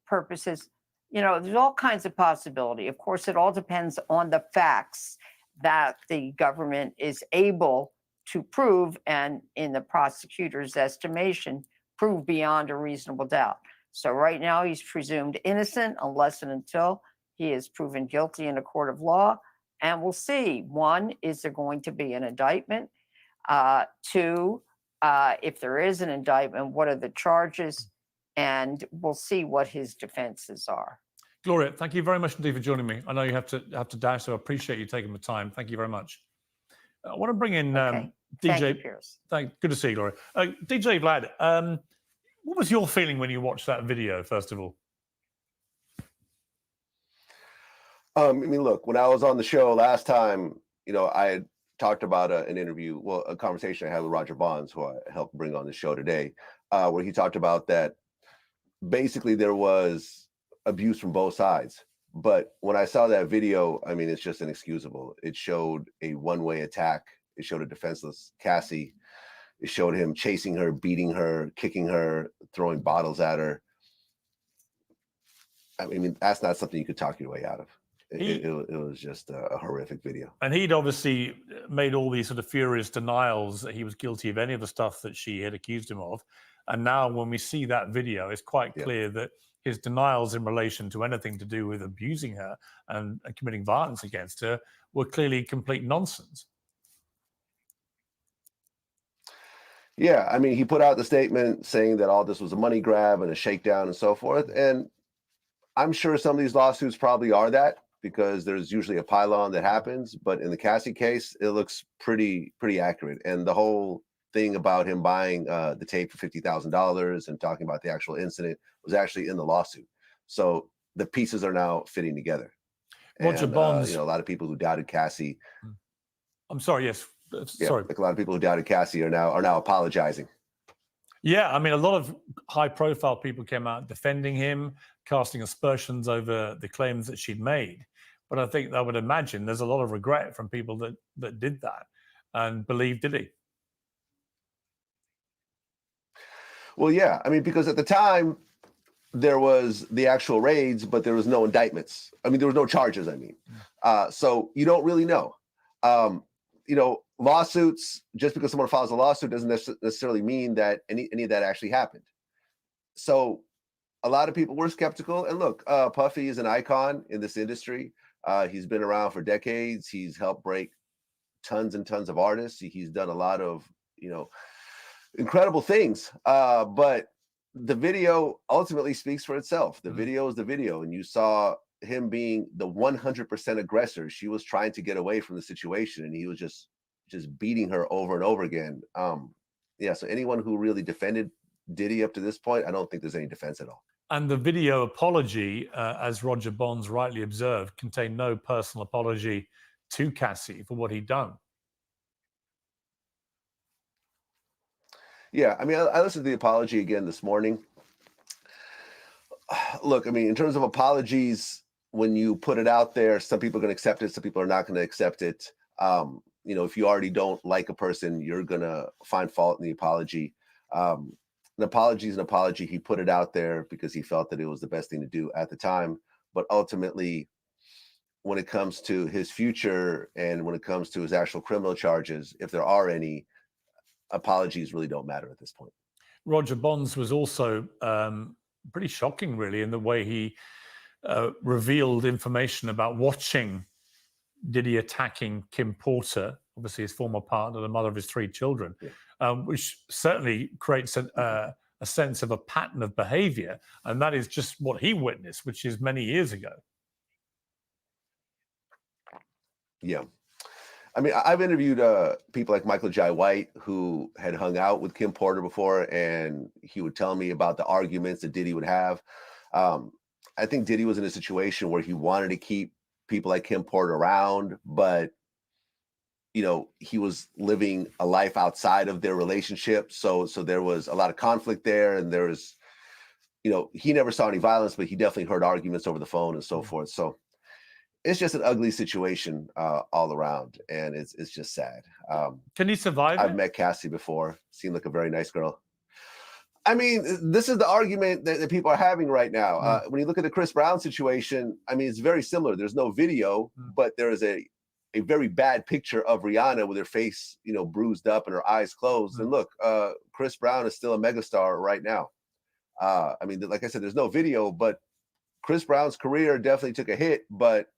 purposes. You know, there's all kinds of possibility. Of course, it all depends on the facts that the government is able to prove, and in the prosecutor's estimation, prove beyond a reasonable doubt. So right now he's presumed innocent unless and until he is proven guilty in a court of law. And we'll see. One, is there going to be an indictment? Two, if there is an indictment, what are the charges? And we'll see what his defenses are. Gloria, thank you very much indeed for joining me. I know you have to dash, so I appreciate you taking the time. Thank you very much. I want to bring in DJ. Thank you, Piers. Good to see you, Gloria. DJ Vlad, what was your feeling when you watched that video, first of all? I mean, look, when I was on the show last time, you know, I had talked about an interview, well, a conversation I had with Roger Bonds, who I helped bring on the show today, where he talked about that basically there was abuse from both sides. But when I saw that video, I mean, it's just inexcusable. It showed a one-way attack. It showed a defenseless Cassie. It showed him chasing her, beating her, kicking her, throwing bottles at her. I mean, that's not something you could talk your way out of. It was just a horrific video. And he'd obviously made all these sort of furious denials that he was guilty of any of the stuff that she had accused him of. And now when we see that video, it's quite clear that his denials in relation to anything to do with abusing her and committing violence against her were clearly complete nonsense. Yeah, I mean, he put out the statement saying that all this was a money grab and a shakedown and so forth. And I'm sure some of these lawsuits probably are that, because there's usually a pile-on that happens. But in the Cassie case, it looks pretty accurate. And the whole thing about him buying the tape for $50,000 and talking about the actual incident was actually in the lawsuit. So the pieces are now fitting together. Roger Bonds, you know, a lot of people who doubted Cassie. I'm sorry. Yes. Sorry. Like a lot of people who doubted Cassie are now apologizing. Yeah, I mean, a lot of high-profile people came out defending him, casting aspersions over the claims that she'd made. But I think I would imagine there's a lot of regret from people that did that and believed Diddy. Well, yeah, I mean, because at the time there was the actual raids, but there was no indictments. I mean, there was no charges. I mean, so you don't really know. You know, lawsuits, just because someone files a lawsuit doesn't necessarily mean that any of that actually happened. So a lot of people were skeptical. And look, Puffy is an icon in this industry. He's been around for decades. He's helped break tons and tons of artists. He's done a lot of, you know, incredible things. But the video ultimately speaks for itself. The video is the video. And you saw him being the 100% aggressor. She was trying to get away from the situation, and he was just beating her over and over again. Yeah, so anyone who really defended Diddy up to this point, I don't think there's any defense at all. And the video apology, as Roger Bonds rightly observed, contained no personal apology to Cassie for what he'd done. Yeah, I mean, I listened to the apology again this morning. Look, I mean, in terms of apologies, when you put it out there, some people are going to accept it, some people are not going to accept it. You know, if you already don't like a person, you're going to find fault in the apology. An apology is an apology. He put it out there because he felt that it was the best thing to do at the time. But ultimately, when it comes to his future and when it comes to his actual criminal charges, if there are any, apologies really don't matter at this point. Roger Bonds was also pretty shocking, really, in the way he revealed information about watching Diddy attacking Kim Porter, obviously his former partner, the mother of his 3 children, which certainly creates a sense of a pattern of behavior. And that is just what he witnessed, which is many years ago. Yeah. I mean, I've interviewed people like Michael Jai White, who had hung out with Kim Porter before, and he would tell me about the arguments that Diddy would have. I think Diddy was in a situation where he wanted to keep people like Kim Porter around, but he was living a life outside of their relationship. So there was a lot of conflict there, and there was, he never saw any violence, but he definitely heard arguments over the phone and so forth. So it's just an ugly situation all around, and it's just sad. Can he survive? I've met Cassie before. Seemed like a very nice girl. I mean, this is the argument that people are having right now. When you look at the Chris Brown situation, I mean, it's very similar. There's no video, but there is a very bad picture of Rihanna with her face, bruised up and her eyes closed. And look, Chris Brown is still a megastar right now. I mean, like I said, there's no video, but Chris Brown's career definitely took a hit, but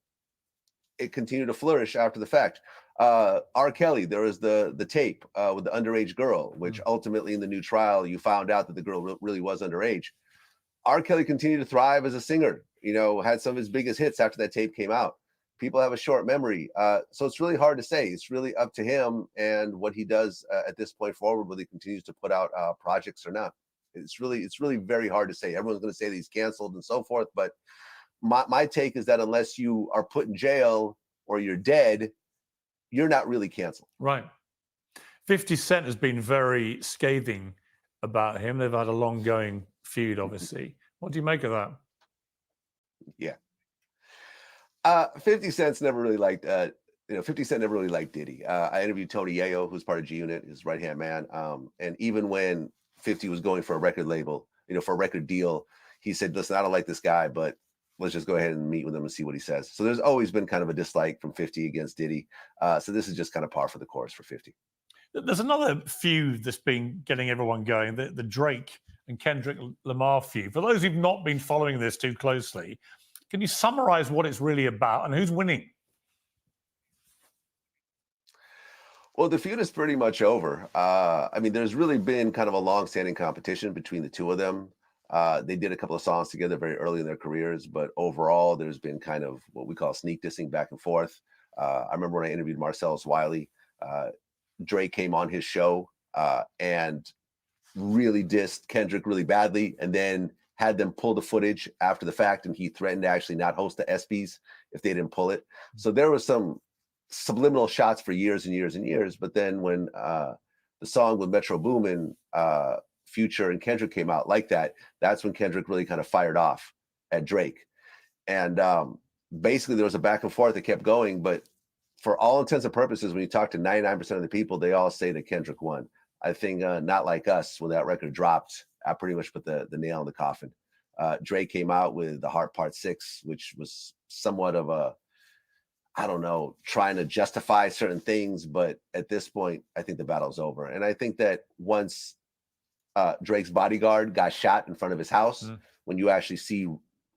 it continued to flourish after the fact. R. Kelly, there was the tape with the underage girl, which ultimately in the new trial, you found out that the girl really was underage. R. Kelly continued to thrive as a singer, had some of his biggest hits after that tape came out. People have a short memory. So it's really hard to say. It's really up to him and what he does at this point forward, whether he continues to put out projects or not. It's really very hard to say. Everyone's going to say that he's canceled and so forth. But my take is that unless you are put in jail or you're dead, you're not really canceled. Right. 50 Cent has been very scathing about him. They've had a long-going feud, obviously. What do you make of that? Yeah. 50 Cent's never really liked, 50 Cent never really liked Diddy. I interviewed Tony Yayo, who's part of G Unit, his right-hand man. And even when 50 was going for a record label, for a record deal, he said, listen, I don't like this guy, but let's just go ahead and meet with him and see what he says. So there's always been kind of a dislike from 50 against Diddy. So this is just kind of par for the course for 50. There's another feud that's been getting everyone going, the Drake and Kendrick Lamar feud. For those who've not been following this too closely, can you summarize what it's really about and who's winning? Well, the feud is pretty much over. I mean, there's really been kind of a long-standing competition between the two of them. They did a couple of songs together very early in their careers, but overall, there's been kind of what we call sneak dissing back and forth. I remember when I interviewed Marcellus Wiley, Drake came on his show and really dissed Kendrick really badly, and then had them pull the footage after the fact, and he threatened to actually not host the ESPYs if they didn't pull it. So there was some subliminal shots for years and years and years. But then when the song with Metro Boomin, Future and Kendrick came out like that, that's when Kendrick really kind of fired off at Drake. And basically there was a back and forth that kept going, but for all intents and purposes, when you talk to 99% of the people, they all say that Kendrick won. I think Not Like Us, when that record dropped, I pretty much put the nail in the coffin. Drake came out with The Heart Part 6, which was somewhat of a, I don't know, trying to justify certain things. But at this point, I think the battle's over. And I think that once Drake's bodyguard got shot in front of his house, when you actually see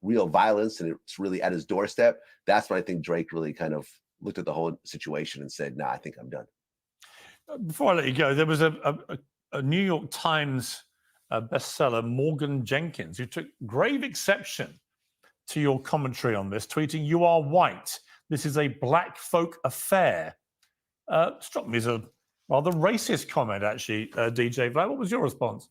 real violence and it's really at his doorstep, that's when I think Drake really kind of looked at the whole situation and said, nah, I think I'm done. Before I let you go, there was a New York Times bestseller, Morgan Jenkins, who took grave exception to your commentary on this, tweeting, "You are white. This is a black folk affair." Struck me as a rather racist comment, actually, DJ Vlad. What was your response?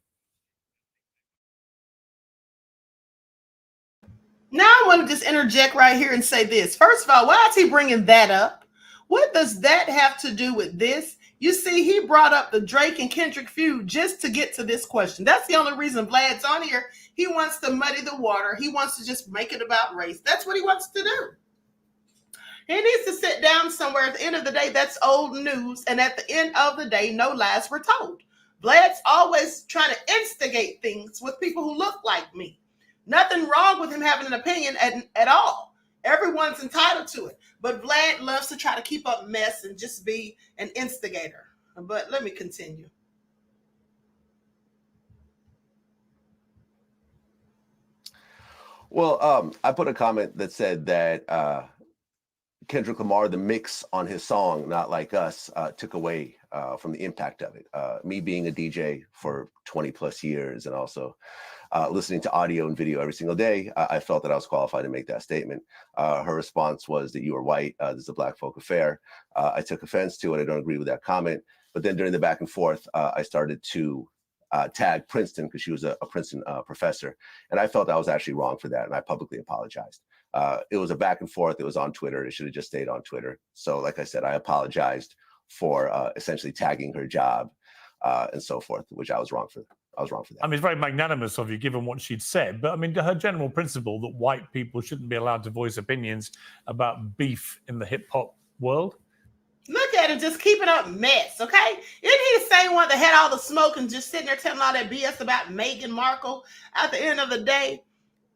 Now I want to just interject right here and say this. First of all, why is he bringing that up? What does that have to do with this? You see, he brought up the Drake and Kendrick feud just to get to this question. That's the only reason Vlad's on here. He wants to muddy the water. He wants to just make it about race. That's what he wants to do. He needs to sit down somewhere. At the end of the day, that's old news. And at the end of the day, no lies were told. Vlad's always trying to instigate things with people who look like me. Nothing wrong with him having an opinion at all. Everyone's entitled to it. But Vlad loves to try to keep up mess and just be an instigator. But let me continue. Well, I put a comment that said that Kendrick Lamar, the mix on his song, Not Like Us, took away from the impact of it. Me being a DJ for 20 plus years and also listening to audio and video every single day, I felt that I was qualified to make that statement. Her response was that you are white. This is a black folk affair. I took offense to it. I don't agree with that comment. But then during the back and forth, I started to tag Princeton because she was a Princeton professor. And I felt I was actually wrong for that. And I publicly apologized. It was a back and forth. It was on Twitter. It should have just stayed on Twitter. So like I said, I apologized for essentially tagging her job and so forth, which I was wrong for. I was wrong for that. I mean, it's very magnanimous of you, given what she'd said. But I mean, her general principle that white people shouldn't be allowed to voice opinions about beef in the hip hop world. Look at him just keeping up mess, okay? Isn't he the same one that had all the smoke and just sitting there telling all that BS about Meghan Markle at the end of the day?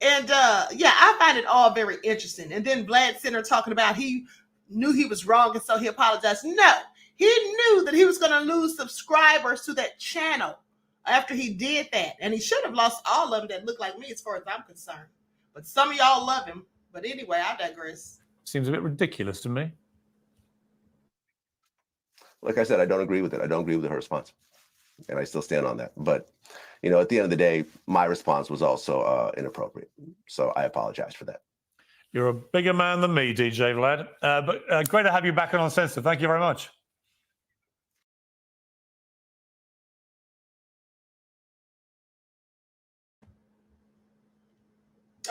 And yeah, I find it all very interesting. And then Vlad sitting there talking about he knew he was wrong and so he apologized. No, he knew that he was going to lose subscribers to that channel after he did that. And he should have lost all of them that look like me as far as I'm concerned. But some of y'all love him. But anyway, I digress. Seems a bit ridiculous to me. Like I said, I don't agree with it. I don't agree with her response. And I still stand on that. But, you know, at the end of the day, my response was also inappropriate. So I apologize for that. You're a bigger man than me, DJ Vlad. But great to have you back on Uncensored. Thank you very much.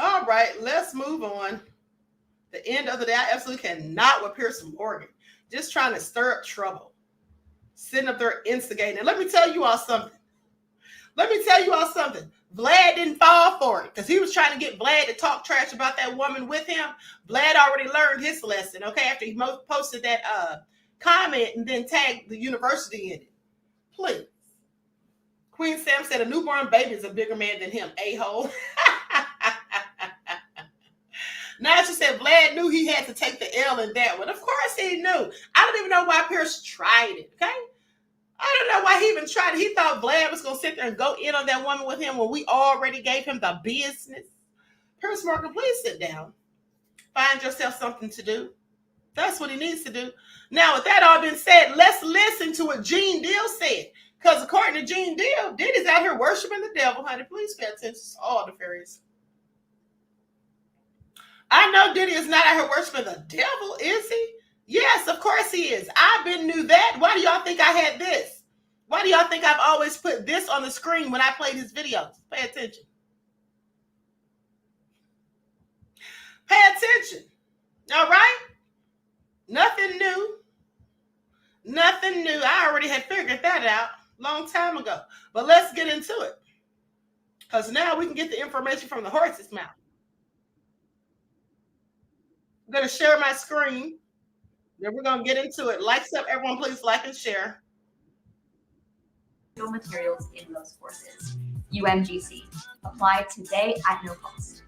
All right, let's move on. The end of the day, I absolutely cannot with Pearson Morgan. Just trying to stir up trouble. Sitting up there instigating. Let me tell you all something. Vlad didn't fall for it because he was trying to get Vlad to talk trash about that woman with him. Vlad already learned his lesson, okay, after he posted that comment and then tagged the university in it. Please. Queen Sam said a newborn baby is a bigger man than him, a-hole. Now she said Vlad knew he had to take the L in that one. Of course he knew. I don't even know why Pierce tried it, okay? I don't know why he even tried it. He thought Vlad was going to sit there and go in on that woman with him when we already gave him the business. Pierce Morgan, please sit down. Find yourself something to do. That's what he needs to do. Now, with that all been said, let's listen to what Gene Deal said. Because according to Gene Deal, Diddy's out here worshiping the devil, honey. Please pay attention to all the fairies. I know Diddy is not out here worshiping the devil, is he? Yes, of course he is. I've been knew that. Why do y'all think I had this? Why do y'all think I've always put this on the screen when I played his videos? Pay attention. Pay attention. All right? Nothing new. Nothing new. I already had figured that out a long time ago. But let's get into it. Because now we can get the information from the horse's mouth. I'm going to share my screen. Then we're going to get into it. Likes up, everyone, please like and share. Materials in those courses. UMGC. Apply today at no cost.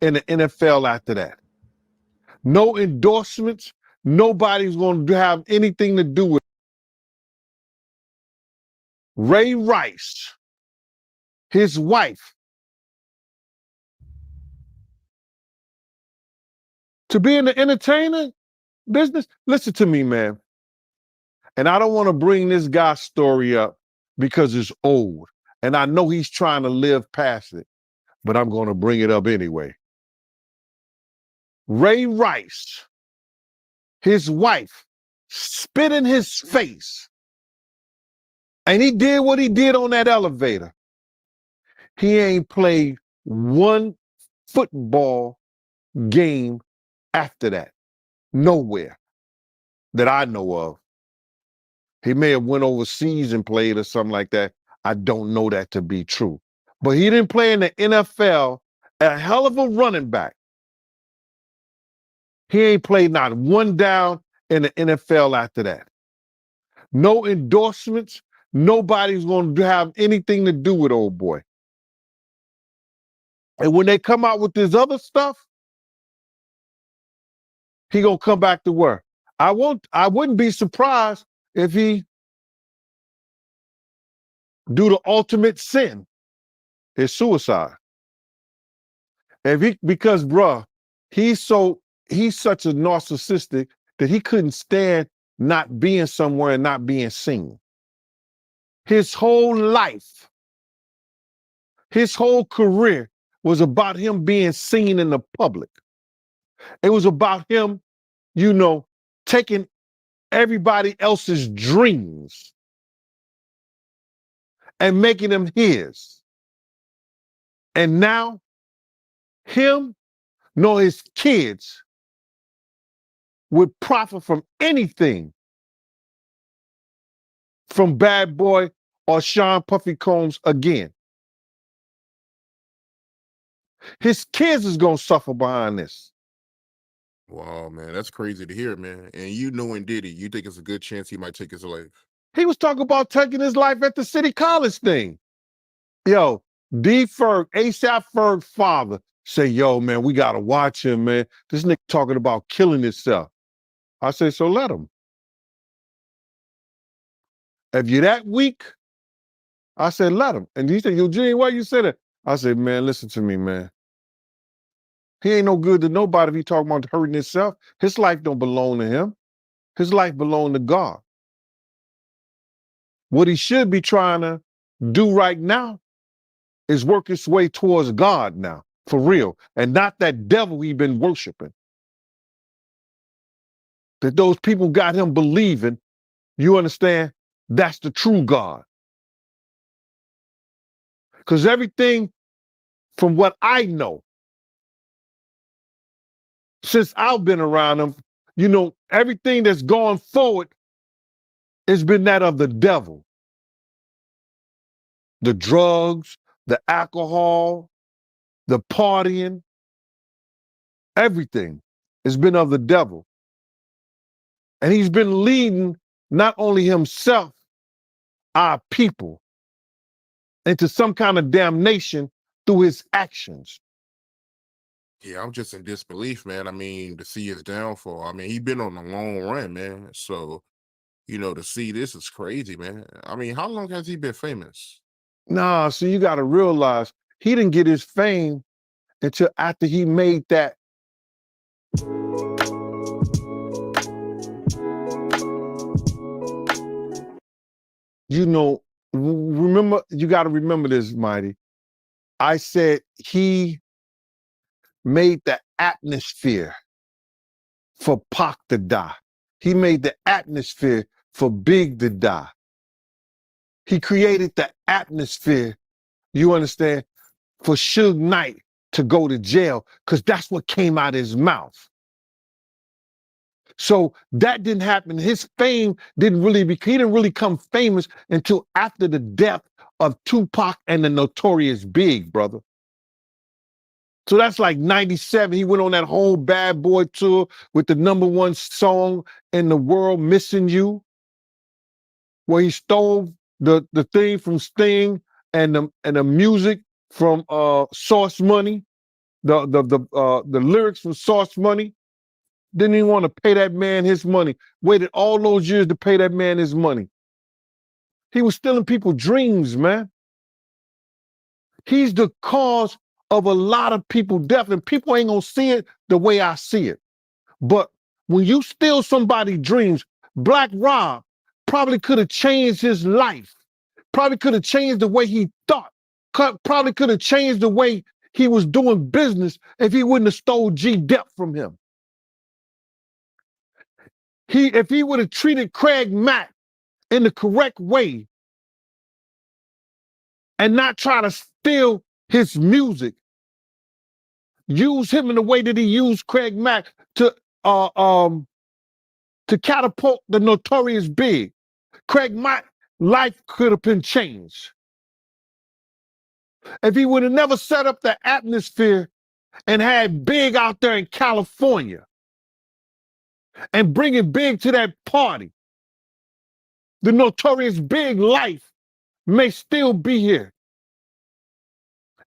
In the NFL after that. No endorsements. Nobody's going to have anything to do with it. Ray Rice, his wife, to be in the entertainment business. Listen to me, man. And I don't want to bring this guy's story up because it's old. And I know he's trying to live past it, but I'm going to bring it up anyway. Ray Rice, his wife, spit in his face. And he did what he did on that elevator. He ain't played one football game after that. Nowhere that I know of. He may have went overseas and played or something like that. I don't know that to be true. But he didn't play in the NFL, a hell of a running back. He ain't played not one down in the NFL after that. No endorsements. Nobody's going to have anything to do with old boy. And when they come out with this other stuff, he going to come back to work. I wouldn't be surprised if he do the ultimate sin, is suicide. Because bruh, he's such a narcissistic that he couldn't stand not being somewhere and not being seen. His whole life, his whole career was about him being seen in the public. It was about him, taking everybody else's dreams and making them his. And now, him nor his kids would profit from anything from Bad Boy or Sean Puffy Combs again. His kids is gonna suffer behind this. Wow, man, that's crazy to hear, man. And you knowing Diddy, you think it's a good chance he might take his life? He was talking about taking his life at the City College thing. Yo, D. Ferg, ASAP Ferg's father, say, yo, man, we gotta watch him, man. This nigga talking about killing himself. I say, so let him. If you're that weak, I said, let him. And he said, Eugene, why you say that? I said, man, listen to me, man. He ain't no good to nobody if he talking about hurting himself. His life don't belong to him. His life belong to God. What he should be trying to do right now is work his way towards God now, for real, and not that devil we've been worshiping. That those people got him believing, you understand, that's the true God. Because everything from what I know, since I've been around him, everything that's gone forward has been that of the devil. The drugs, the alcohol, the partying, everything has been of the devil. And he's been leading not only himself, our people, into some kind of damnation through his actions. Yeah, I'm just in disbelief, man. I mean, to see his downfall. I mean, he's been on a long run, man. So, to see this is crazy, man. I mean, how long has he been famous? Nah, so you got to realize he didn't get his fame until after he made that. Remember, you got to remember this, Mighty. I said he made the atmosphere for Pac to die. He made the atmosphere for Big to die. He created the atmosphere, you understand, for Suge Knight to go to jail, because that's what came out of his mouth. So that didn't happen. His fame he didn't really come famous until after the death of Tupac and the Notorious Big, brother. So that's like 97. He went on that whole Bad Boy tour with the #1 song in the world, Missing You, where he stole the thing from Sting and the music from Source Money, the lyrics from Source Money. Didn't even want to pay that man his money. Waited all those years to pay that man his money. He was stealing people's dreams, man. He's the cause of a lot of people's death, and people ain't gonna see it the way I see it. But when you steal somebody's dreams, Black Rob probably could have changed his life. Probably could have changed the way he thought. Probably could have changed the way he was doing business if he wouldn't have stole G-Dep from him. If he would have treated Craig Mack in the correct way and not try to steal his music, use him in the way that he used Craig Mack to catapult the Notorious Big, Craig Mack's life could have been changed. If he would have never set up the atmosphere and had Big out there in California, and bringing Big to that party, the notorious Big Life may still be here.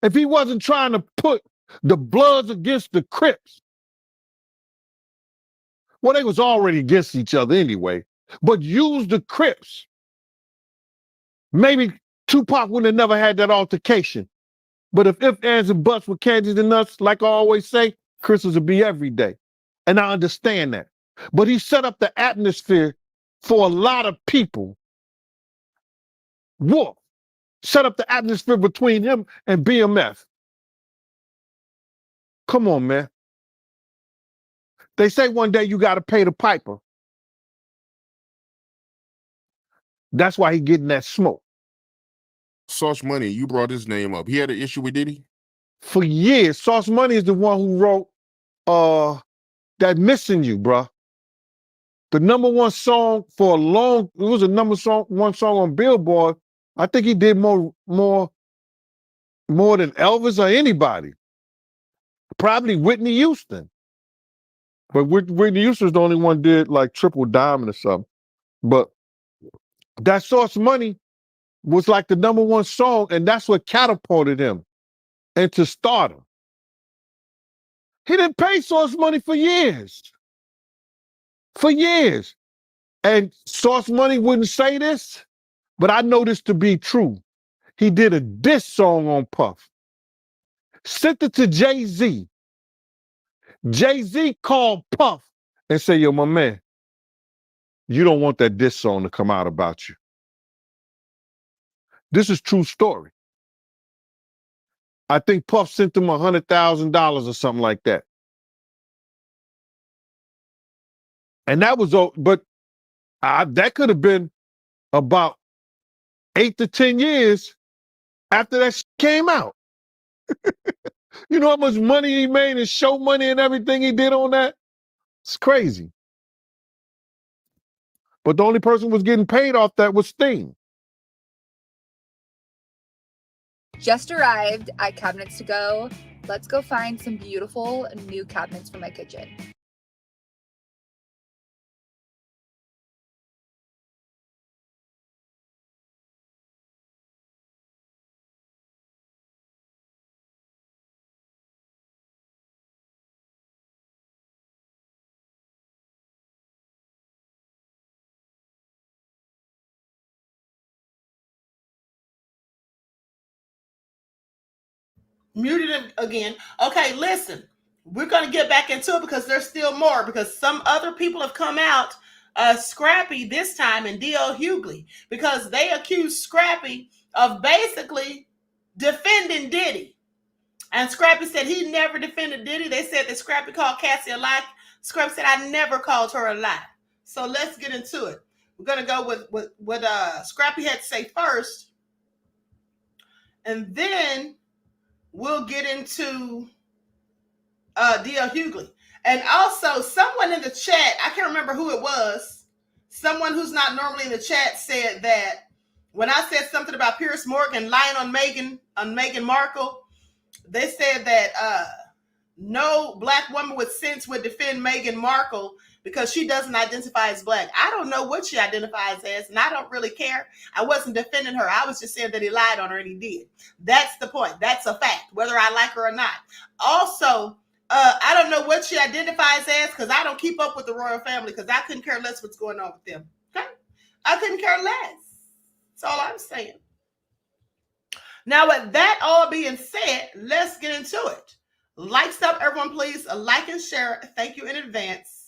If he wasn't trying to put the Bloods against the Crips, well, they was already against each other anyway, but use the Crips, maybe Tupac wouldn't have never had that altercation. But if ands, and buts were candies and nuts, like I always say, Christmas would be every day. And I understand that. But he set up the atmosphere for a lot of people. Wolf set up the atmosphere between him and BMF. Come on, man. They say one day you got to pay the piper. That's why he getting that smoke. Sauce Money, you brought his name up. He had an issue with Diddy? For years, Sauce Money is the one who wrote that Missing You, bruh. The #1 song for a long, it was a #1 song on Billboard. I think he did more than Elvis or anybody. Probably Whitney Houston. But Whitney Houston's the only one did like Triple Diamond or something. But that Sauce Money was like the #1 song, and that's what catapulted him into stardom. He didn't pay Sauce Money for years. For years. And Sauce Money wouldn't say this, but I know this to be true. He did a diss song on Puff. Sent it to Jay-Z. Jay-Z called Puff and said, yo, my man, you don't want that diss song to come out about you. This is true story. I think Puff sent him $100,000 or something like that. And that was, but that could have been about 8 to 10 years after that came out. You know how much money he made and show money and everything he did on that? It's crazy. But the only person who was getting paid off that was Sting. Just arrived at Cabinets to Go. Let's go find some beautiful new cabinets for my kitchen. Muted him again. Okay, listen. We're going to get back into it because there's still more, because some other people have come out, Scrappy this time and D.L. Hughley, because they accused Scrappy of basically defending Diddy. And Scrappy said he never defended Diddy. They said that Scrappy called Cassie a lie. Scrappy said, I never called her a lie. So let's get into it. We're going to go with what Scrappy had to say first. And then we'll get into D.L. Hughley. And also, someone in the chat, I can't remember who it was, someone who's not normally in the chat said that when I said something about Piers Morgan lying on Meghan Markle, they said that no black woman with sense would defend Meghan Markle because she doesn't identify as black. I don't know what she identifies as, and I don't really care. I wasn't defending her. I was just saying that he lied on her, and he did. That's the point. That's a fact, whether I like her or not. Also, I don't know what she identifies as because I don't keep up with the royal family because I couldn't care less what's going on with them. Okay? I couldn't care less. That's all I'm saying. Now, with that all being said, let's get into it. Like stuff, everyone, please. Like and share. Thank you in advance.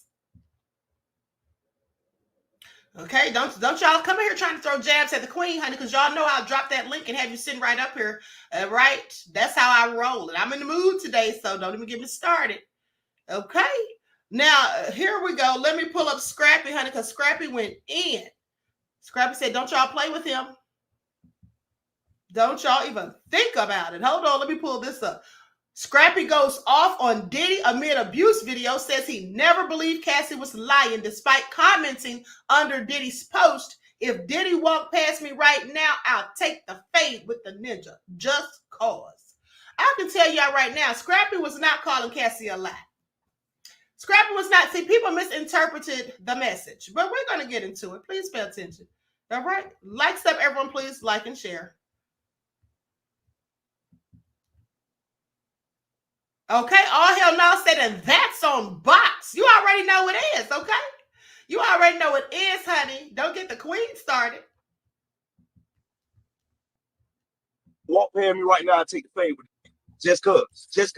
Okay, don't y'all come in here trying to throw jabs at the queen, honey, because y'all know I'll drop that link and have you sitting right up here, right? That's how I roll. And I'm in the mood today, so don't even get me started. Okay, now here we go. Let me pull up Scrappy, honey, because Scrappy went in. Scrappy said, don't y'all play with him. Don't y'all even think about it. Hold on, let me pull this up. Scrappy goes off on Diddy amid abuse video, says he never believed Cassie was lying despite commenting under Diddy's post, if Diddy walked past me right now, I'll take the fade with the ninja, just cause. I can tell y'all right now, Scrappy was not calling Cassie a lie. Scrappy was not, see, people misinterpreted the message, but we're going to get into it. Please pay attention. All right. Like stuff, everyone, please like and share. Okay. All hell no said, and that's on box. You already know what it is. Okay. You already know what it is, honey. Don't get the queen started. Walk past me right now and take the favor. Just cuz. Just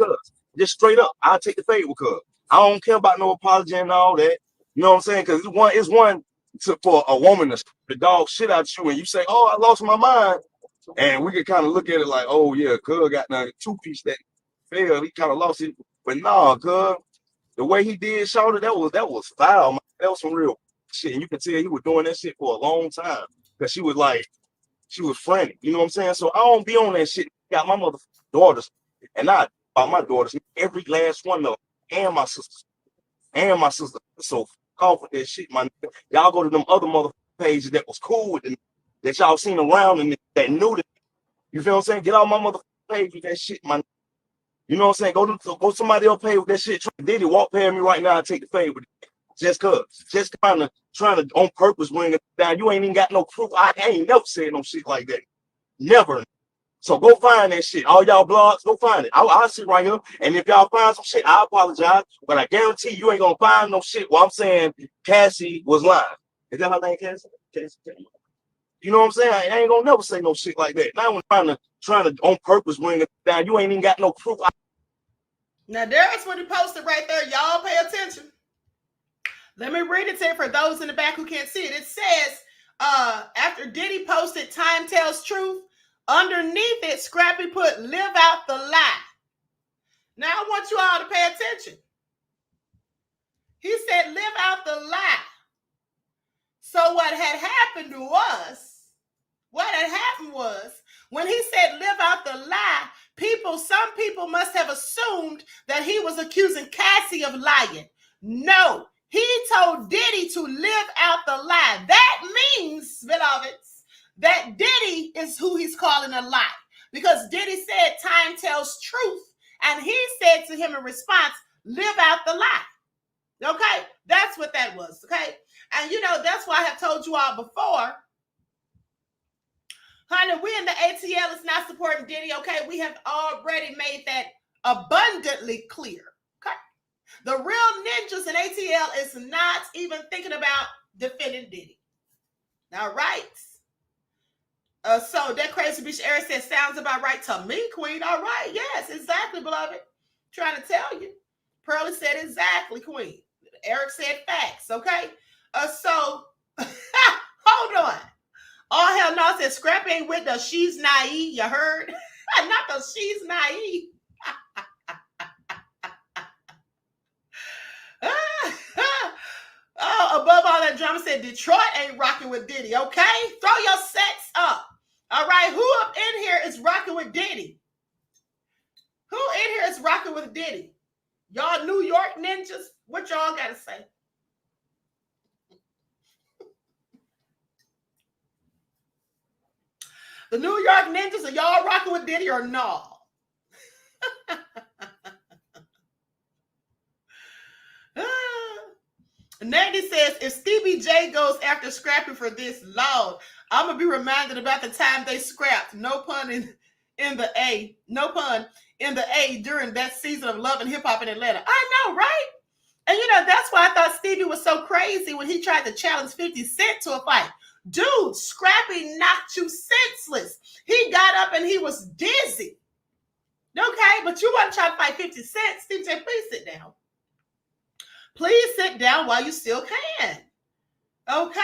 straight up. I'll take the favor cuz. I don't care about no apology and all that. You know what I'm saying? Because it's one for a woman to the dog shit out you and you say, oh, I lost my mind. And we can kind of look at it like, oh yeah, cuz got the two-piece that failed. He kind of lost it. But nah, cuz the way he did Shawty, that was foul, man. That was some real shit. And you can tell he was doing that shit for a long time. Because she was frantic. You know what I'm saying? So I don't be on that shit. Got my mother daughters. And I about my daughters, every last one of them, and my sisters. So off with that shit, man. Y'all go to them other mother pages that was cool with them, that y'all seen around and that knew that. You feel what I'm saying? Get out my mother page with that shit, man. You know what I'm saying? Go somebody else page with that shit. Diddy walk past me right now and take the fade with it. Just cuz. Just trying to on purpose bring it down. You ain't even got no proof. I ain't never said no shit like that. Never. So go find that shit. All y'all blogs, go find it. I'll sit right here. And if y'all find some shit, I apologize. But I guarantee you ain't gonna find no shit while I'm saying Cassie was lying. Is that her name, Cassie? You know what I'm saying? I ain't gonna never say no shit like that. Now I'm trying to on purpose bring it down. You ain't even got no proof. Now there's what he posted right there. Y'all pay attention. Let me read it to you for those in the back who can't see it. It says, after Diddy posted Time Tells Truth, underneath it, Scrappy put live out the lie. Now I want you all to pay attention. He said live out the lie. So what had happened was, when he said live out the lie, some people must have assumed that he was accusing Cassie of lying. No, he told Diddy to live out the lie. That means, beloveds, that Diddy is who he's calling a lie. Because Diddy said time tells truth. And he said to him in response, live out the lie. Okay? That's what that was. Okay? And you know, that's why I have told you all before. Honey, we in the ATL is not supporting Diddy. Okay? We have already made that abundantly clear. Okay? The real ninjas in ATL is not even thinking about defending Diddy. All right? So that crazy bitch Eric said sounds about right to me, Queen. All right, yes, exactly, beloved. Trying to tell you. Pearlie said exactly, Queen. Eric said facts, okay? So hold on. All hell no said Scrappy ain't with the she's naive, you heard? Not the she's naive. Oh, above all that drama said Detroit ain't rocking with Diddy, okay? Throw your sets up. All right, who up in here is rocking with Diddy? Who in here is rocking with Diddy? Y'all New York ninjas? What y'all got to say? The New York ninjas, are y'all rocking with Diddy or no? Nandy says, if Stevie J goes after Scrappy for this, Lord, I'm going to be reminded about the time they scrapped. No pun in the A. No pun in the A during that season of Love and Hip Hop in Atlanta. I know, right? And you know, that's why I thought Stevie was so crazy when he tried to challenge 50 Cent to a fight. Dude, Scrappy knocked you senseless. He got up and he was dizzy. Okay, but you want to try to fight 50 Cent. Stevie J, please sit down. Please sit down while you still can. Okay?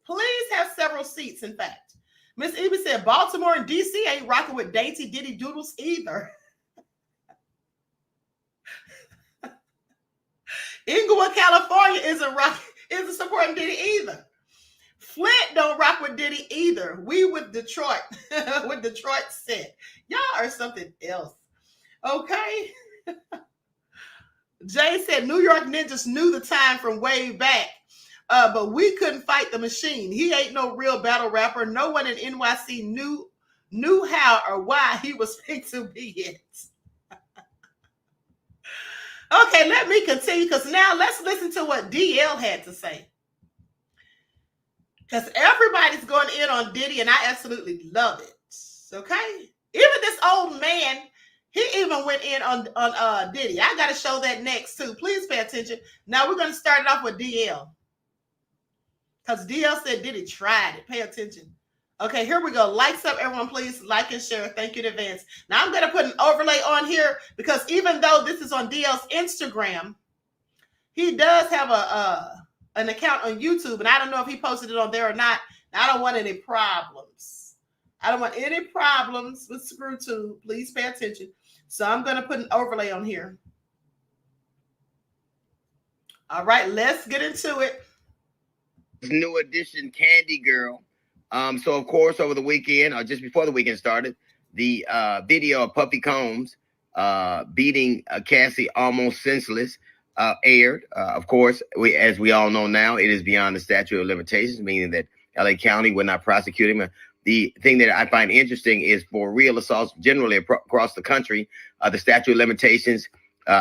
Please have several seats, in fact. Miss Evie said, Baltimore and D.C. ain't rocking with dainty Diddy Doodles either. Inglewood, California isn't supporting Diddy either. Flint don't rock with Diddy either. We with Detroit. With Detroit said. Y'all are something else. Okay? Jay said New York ninjas knew the time from way back, but we couldn't fight the machine. He ain't no real battle rapper. No one in NYC knew how or why he was fit to be it. Okay, let me continue because now let's listen to what DL had to say. Because everybody's going in on Diddy, and I absolutely love it. Okay? Even this old man, he even went in on Diddy. I got to show that next, too. Please pay attention. Now we're going to start it off with DL. Because DL said Diddy tried it. Pay attention. Okay, here we go. Likes up, everyone, please. Like and share. Thank you in advance. Now I'm going to put an overlay on here because even though this is on DL's Instagram, he does have an account on YouTube, and I don't know if he posted it on there or not. I don't want any problems. I don't want any problems with ScrewTube. Please pay attention. So I'm going to put an overlay on here. All right, let's get into it. New edition Candy Girl. So of course, over the weekend, or just before the weekend started, the video of Puffy Combs beating Cassie almost senseless aired. Of course, as we all know now, it is beyond the statute of limitations, meaning that LA County would not prosecute him. The thing that I find interesting is for real assaults generally across the country, the statute of limitations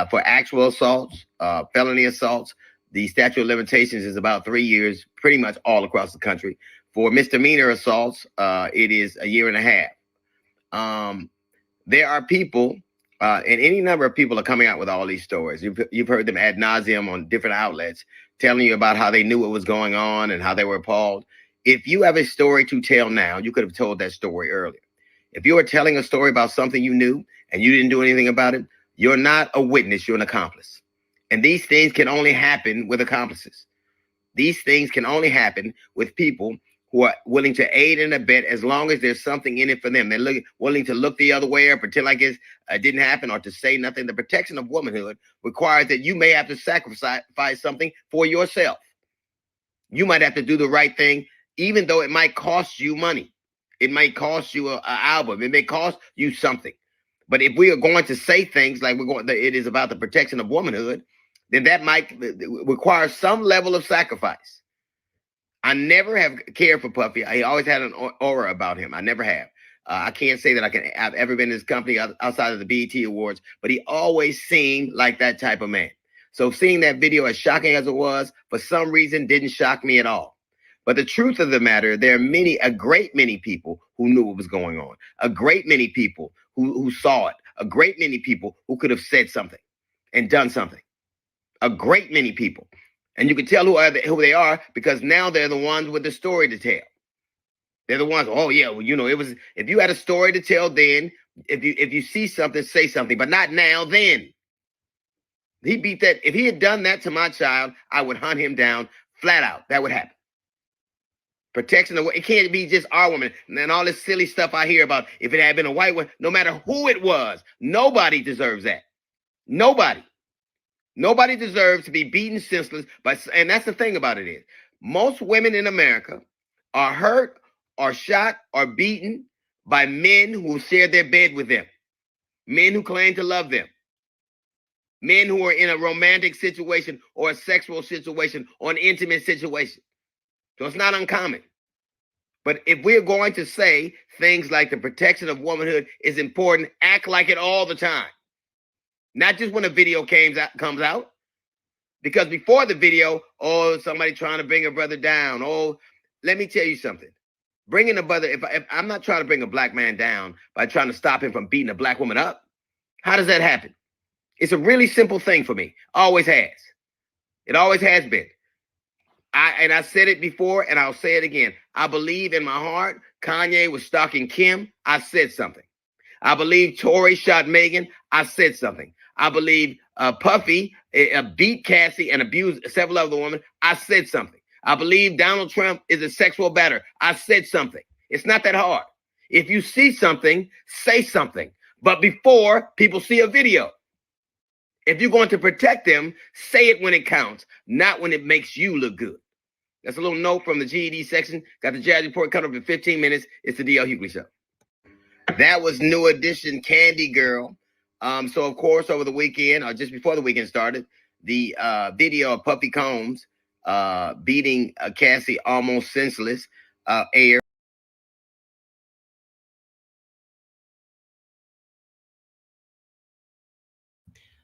for actual assaults, felony assaults, the statute of limitations is about 3 years, pretty much all across the country. For misdemeanor assaults, it is 1.5 years. There are people, and any number of people are coming out with all these stories. You've heard them ad nauseum on different outlets, telling you about how they knew what was going on and how they were appalled. If you have a story to tell now, you could have told that story earlier. If you are telling a story about something you knew and you didn't do anything about it, you're not a witness, you're an accomplice. And these things can only happen with accomplices. These things can only happen with people who are willing to aid and abet as long as there's something in it for them. They're willing to look the other way or pretend like it didn't happen or to say nothing. The protection of womanhood requires that you may have to sacrifice something for yourself. You might have to do the right thing, even though it might cost you money. It might cost you an album. It may cost you something. But if we are going to say things like it is about the protection of womanhood, then that might require some level of sacrifice. I never have cared for Puffy. He always had an aura about him. I never have. I can't say that I've ever been in his company outside of the BET Awards, but he always seemed like that type of man. So seeing that video, as shocking as it was, for some reason didn't shock me at all. But the truth of the matter, there are a great many people who knew what was going on. A great many people who saw it. A great many people who could have said something and done something. A great many people. And you can tell who they are because now they're the ones with the story to tell. They're the ones, oh yeah, well, it was, if you had a story to tell then, if you see something, say something, but not now, then. He beat that. If he had done that to my child, I would hunt him down flat out. That would happen. Protection of, it can't be just our woman. And all this silly stuff I hear about, if it had been a white one, no matter who it was, nobody deserves that. Nobody. Nobody deserves to be beaten senseless. And that's the thing about it is, most women in America are hurt or shot or beaten by men who share their bed with them. Men who claim to love them. Men who are in a romantic situation or a sexual situation or an intimate situation. So it's not uncommon. But if we're going to say things like the protection of womanhood is important, act like it all the time. Not just when a video comes out. Because before the video, somebody trying to bring a brother down. Let me tell you something. Bringing a brother, if I'm not trying to bring a black man down by trying to stop him from beating a black woman up, how does that happen? It's a really simple thing for me. Always has. It always has been. I said it before and I'll say it again. I believe in my heart Kanye was stalking Kim. I said something. I believe Tory shot Megan. I said something. I believe Puffy beat Cassie and abused several other women. I said something. I believe Donald Trump is a sexual batterer. I said something. It's not that hard. If you see something, say something. But before people see a video. If you're going to protect them, say it when it counts, not when it makes you look good. That's a little note from the GED section. Got the jazz report coming up in 15 minutes. It's the D.L. Hughley Show. That was New Edition Candy Girl. So, of course, over the weekend, or just before the weekend started, the video of Puffy Combs beating Cassie almost senseless aired.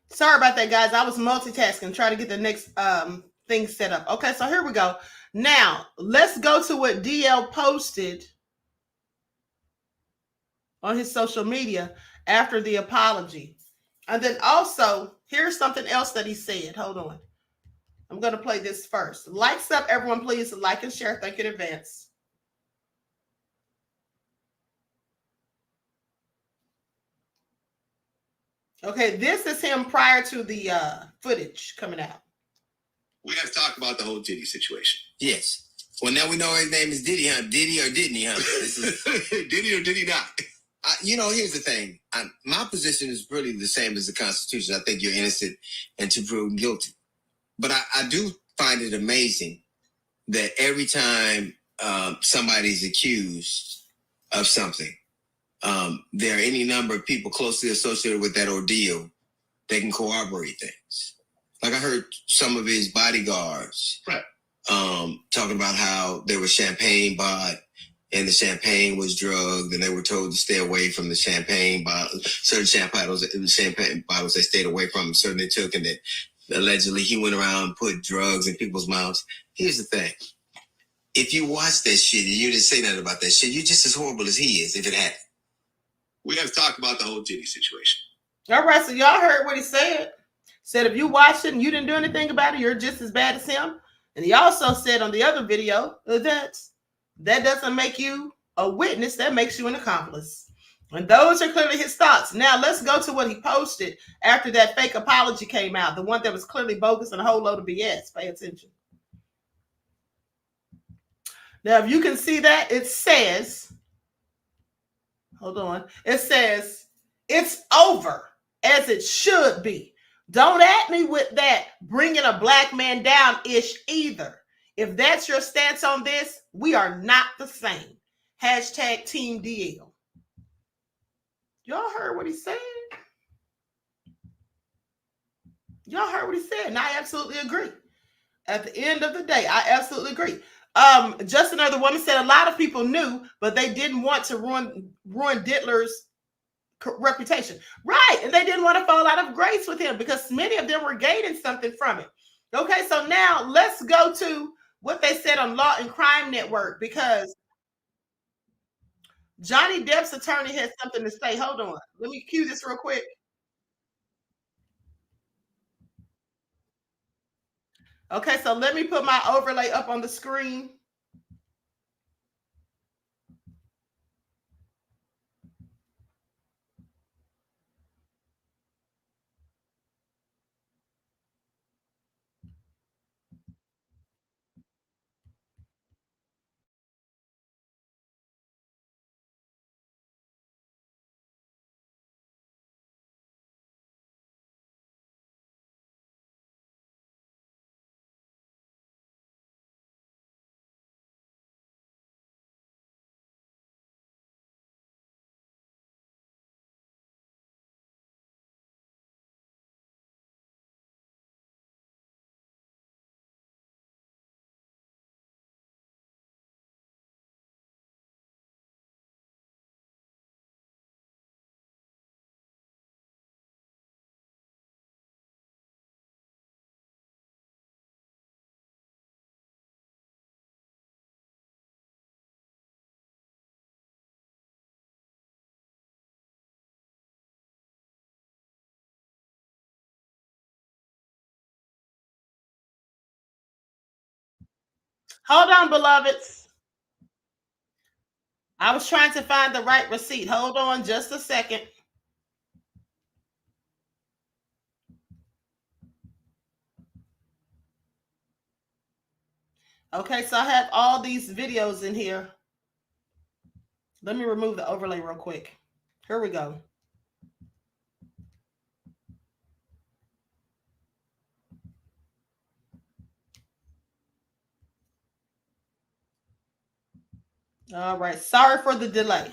Sorry about that, guys. I was multitasking, trying to get the next thing set up. Okay, so here we go. Now, let's go to what DL posted on his social media after the apology. And then also, here's something else that he said. Hold on. I'm going to play this first. Likes up, everyone, please. Like and share. Thank you in advance. Okay, this is him prior to the footage coming out. We have to talk about the whole Diddy situation. Yes. Well, now we know his name is Diddy, huh? Diddy or didn't he, huh? This is... Diddy or did he not? You know, here's the thing. My position is really the same as the Constitution. I think you're innocent and to prove guilty. But I do find it amazing that every time somebody's accused of something, there are any number of people closely associated with that ordeal that can corroborate things. Like I heard some of his bodyguards talking about how there was champagne bought and the champagne was drugged and they were told to stay away from the champagne bottles, certain champagne bottles they stayed away from, certain they took, and that allegedly he went around and put drugs in people's mouths. Here's the thing. If you watch that shit and you didn't say nothing about that shit, you're just as horrible as he is if it happened. We have to talk about the whole Diddy situation. All right, so y'all heard what he said. Said if you watched it and you didn't do anything about it, you're just as bad as him. And he also said on the other video that doesn't make you a witness, that makes you an accomplice. And those are clearly his thoughts. Now let's go to what he posted after that fake apology came out, the one that was clearly bogus and a whole load of BS. Pay attention. Now, if you can see that, it says, hold on, it says, it's over as it should be. Don't at me with that bringing a black man down-ish either. If that's your stance on this, we are not the same. Hashtag Team DL. Y'all heard what he said? Y'all heard what he said, and I absolutely agree. At the end of the day, I absolutely agree. Just another woman said a lot of people knew, but they didn't want to ruin Diddler's reputation. Right, and they didn't want to fall out of grace with him because many of them were gaining something from it. Okay, so now let's go to what they said on Law and Crime Network because Johnny Depp's attorney had something to say. Hold on. Let me cue this real quick. Okay, so let me put my overlay up on the screen. Hold on, beloveds. I was trying to find the right receipt. Hold on just a second. Okay, so I have all these videos in here. Let me remove the overlay real quick. Here we go. All right, sorry for the delay.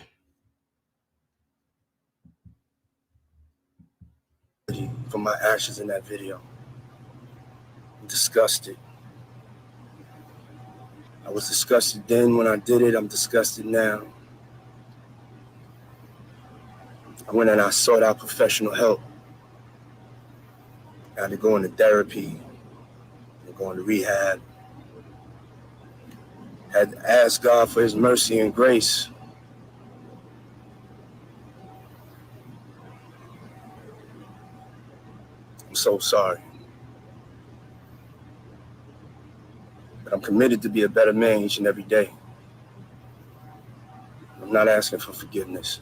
For my actions in that video. I'm disgusted. I was disgusted then when I did it. I'm disgusted now. I went and I sought out professional help. I had to go into therapy, going to rehab. Had to ask God for his mercy and grace. I'm so sorry. But I'm committed to be a better man each and every day. I'm not asking for forgiveness.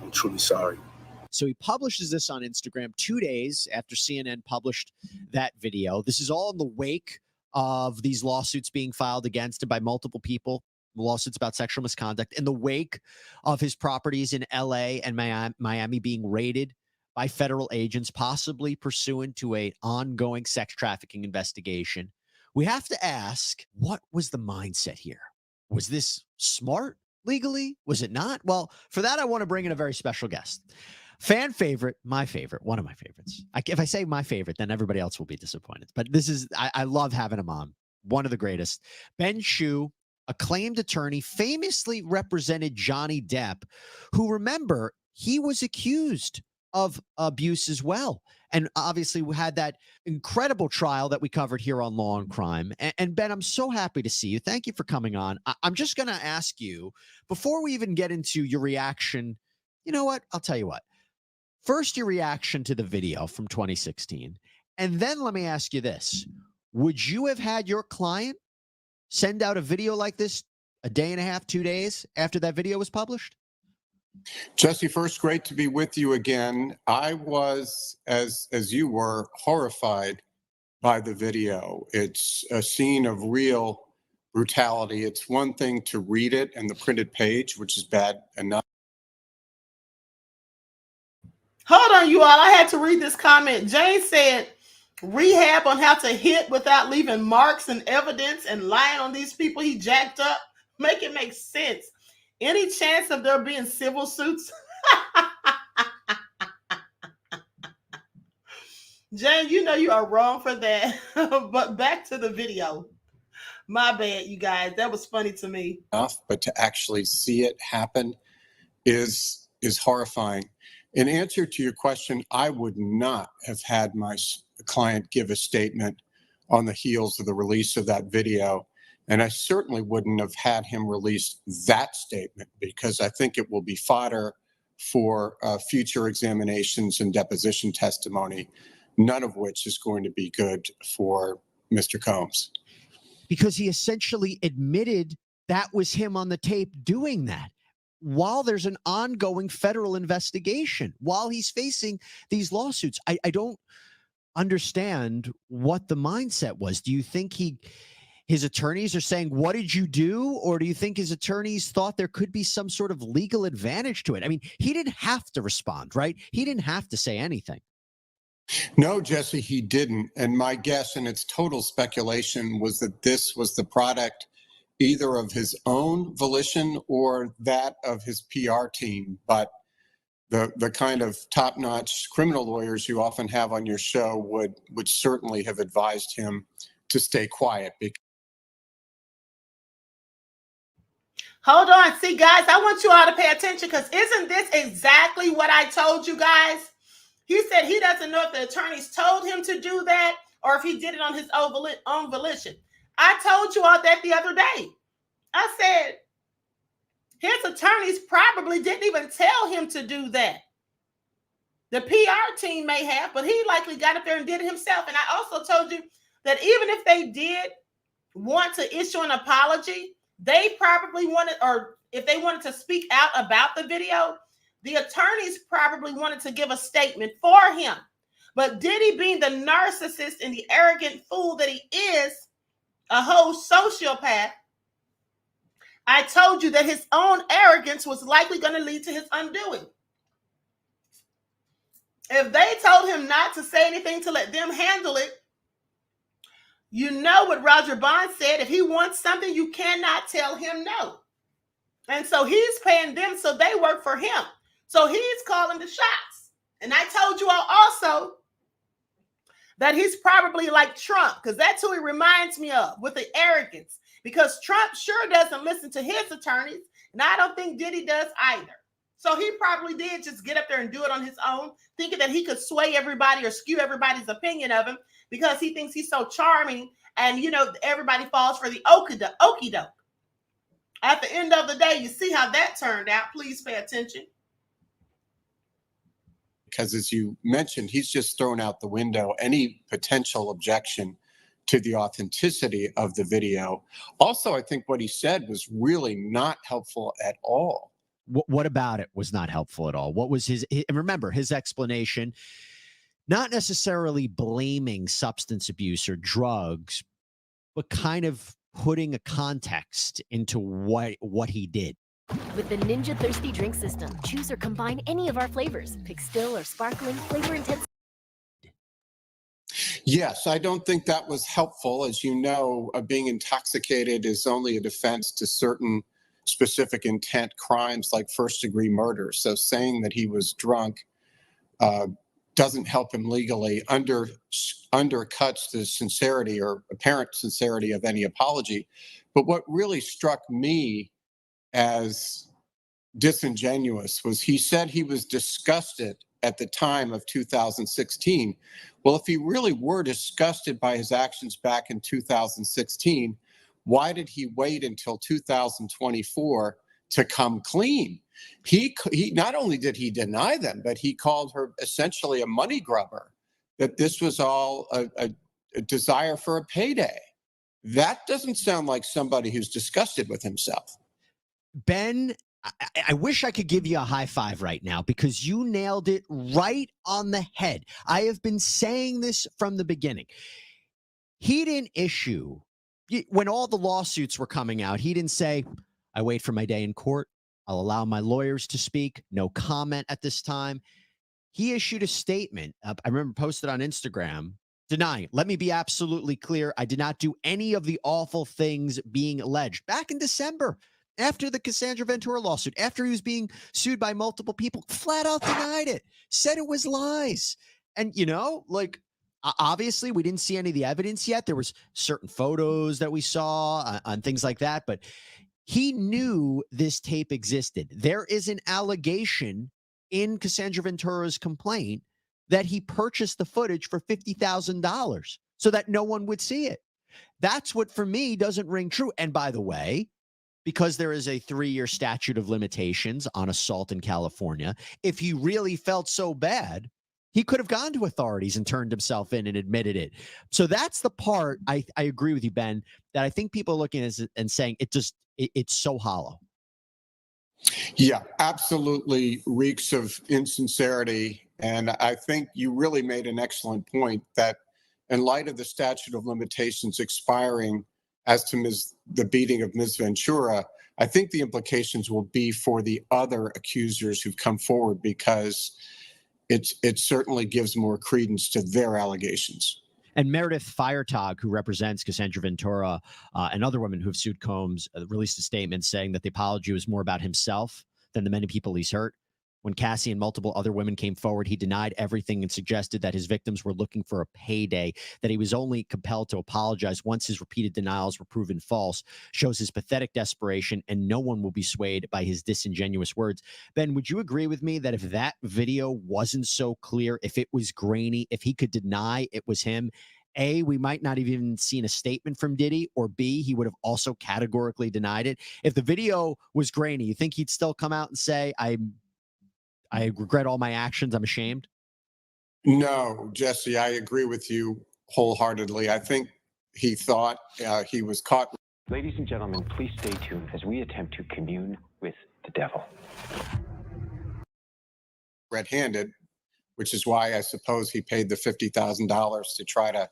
I'm truly sorry. So he publishes this on Instagram 2 days after CNN published that video. This is all in the wake of these lawsuits being filed against him by multiple people, lawsuits about sexual misconduct, in the wake of his properties in LA and Miami being raided by federal agents, possibly pursuant to an ongoing sex trafficking investigation. We have to ask, what was the mindset here? Was this smart legally? Was it not? Well, for that, I want to bring in a very special guest. Fan favorite, my favorite, one of my favorites. If I say my favorite, then everybody else will be disappointed. But this is, I love having him on. One of the greatest. Ben Shue, acclaimed attorney, famously represented Johnny Depp, who, remember, he was accused of abuse as well. And obviously we had that incredible trial that we covered here on Law and Crime. And Ben, I'm so happy to see you. Thank you for coming on. I'm just going to ask you, before we even get into your reaction, you know what? I'll tell you what. First, your reaction to the video from 2016. And then let me ask you this. Would you have had your client send out a video like this a day and a half, 2 days after that video was published? Jesse, first, great to be with you again. I was, as you were, horrified by the video. It's a scene of real brutality. It's one thing to read it and the printed page, which is bad enough. Hold on, you all. I had to read this comment. Jane said, rehab on how to hit without leaving marks and evidence and lying on these people he jacked up. Make it make sense. Any chance of there being civil suits? Jane, you know you are wrong for that. But back to the video. My bad, you guys. That was funny to me. But to actually see it happen is horrifying. In answer to your question, I would not have had my client give a statement on the heels of the release of that video. And I certainly wouldn't have had him release that statement because I think it will be fodder for future examinations and deposition testimony, none of which is going to be good for Mr. Combs. Because he essentially admitted that was him on the tape doing that, while there's an ongoing federal investigation, while he's facing these lawsuits. I don't understand what the mindset was. Do you think his attorneys are saying, what did you do? Or do you think his attorneys thought there could be some sort of legal advantage to it? I mean, he didn't have to respond, right? He didn't have to say anything. No, Jesse, he didn't. And my guess, and it's total speculation, was that this was the product either of his own volition or that of his PR team. But the kind of top-notch criminal lawyers you often have on your show would certainly have advised him to stay quiet. Hold on. See, guys, I want you all to pay attention because isn't this exactly what I told you guys? He said he doesn't know if the attorneys told him to do that or if he did it on his own volition. I told you all that the other day. I said his attorneys probably didn't even tell him to do that. The PR team may have, but he likely got up there and did it himself. And I also told you that even if they did want to issue an apology, they probably wanted, or if they wanted to speak out about the video, the attorneys probably wanted to give a statement for him. But Diddy, being the narcissist and the arrogant fool that he is, a whole sociopath, I told you that his own arrogance was likely going to lead to his undoing. If they told him not to say anything to let them handle it, you know what Roger Bond said, if he wants something, you cannot tell him no. And so he's paying them so they work for him. So he's calling the shots. And I told you all also that he's probably like Trump, because that's who he reminds me of, with the arrogance. Because Trump sure doesn't listen to his attorneys, and I don't think Diddy does either. So he probably did just get up there and do it on his own, thinking that he could sway everybody or skew everybody's opinion of him because he thinks he's so charming. And, you know, everybody falls for the okie doke. At the end of the day, you see how that turned out. Please pay attention. Because as you mentioned, he's just thrown out the window any potential objection to the authenticity of the video. Also, I think what he said was really not helpful at all. What about it was not helpful at all? What was his, and remember his explanation, not necessarily blaming substance abuse or drugs, but kind of putting a context into what he did. With the Ninja Thirsty Drink System, choose or combine any of our flavors. Pick still or sparkling, flavor intense. Yes, I don't think that was helpful. As you know, being intoxicated is only a defense to certain specific intent crimes like first-degree murder. So saying that he was drunk doesn't help him legally, undercuts the sincerity or apparent sincerity of any apology. But what really struck me as disingenuous was he said he was disgusted at the time of 2016. Well, if he really were disgusted by his actions back in 2016, why did he wait until 2024 to come clean? He not only did he deny them, but he called her essentially a money grubber, that this was all a desire for a payday. That doesn't sound like somebody who's disgusted with himself. Ben, I wish I could give you a high five right now because you nailed it right on the head. I have been saying this from the beginning. He didn't issue, when all the lawsuits were coming out, he didn't say, I wait for my day in court. I'll allow my lawyers to speak. No comment at this time. He issued a statement. I remember posted on Instagram denying it. Let me be absolutely clear. I did not do any of the awful things being alleged. Back in December, after the Cassandra Ventura lawsuit, after he was being sued by multiple people, flat out denied it, said it was lies. And, you know, like, obviously we didn't see any of the evidence yet. There was certain photos that we saw on things like that, but he knew this tape existed. There is an allegation in Cassandra Ventura's complaint that he purchased the footage for $50,000 so that no one would see it. That's what, for me, doesn't ring true. And by the way, because there is a 3-year statute of limitations on assault in California, if he really felt so bad, he could have gone to authorities and turned himself in and admitted it. So that's the part I agree with you, Ben, that I think people are looking at it and saying it's so hollow. Yeah, absolutely reeks of insincerity. And I think you really made an excellent point that in light of the statute of limitations expiring as to the beating of Ms. Ventura, I think the implications will be for the other accusers who've come forward because it certainly gives more credence to their allegations. And Meredith Feiertag, who represents Cassandra Ventura and other women who have sued Combs, released a statement saying that the apology was more about himself than the many people he's hurt. When Cassie and multiple other women came forward, he denied everything and suggested that his victims were looking for a payday, that he was only compelled to apologize once his repeated denials were proven false, shows his pathetic desperation, and no one will be swayed by his disingenuous words. Ben, would you agree with me that if that video wasn't so clear, if it was grainy, if he could deny it was him, A, we might not have even seen a statement from Diddy, or B, he would have also categorically denied it? If the video was grainy, you think he'd still come out and say, I regret all my actions, I'm ashamed? No, Jesse, I agree with you wholeheartedly. I think he thought he was caught. Ladies and gentlemen, please stay tuned as we attempt to commune with the devil. Red-handed, which is why I suppose he paid the $50,000 to try to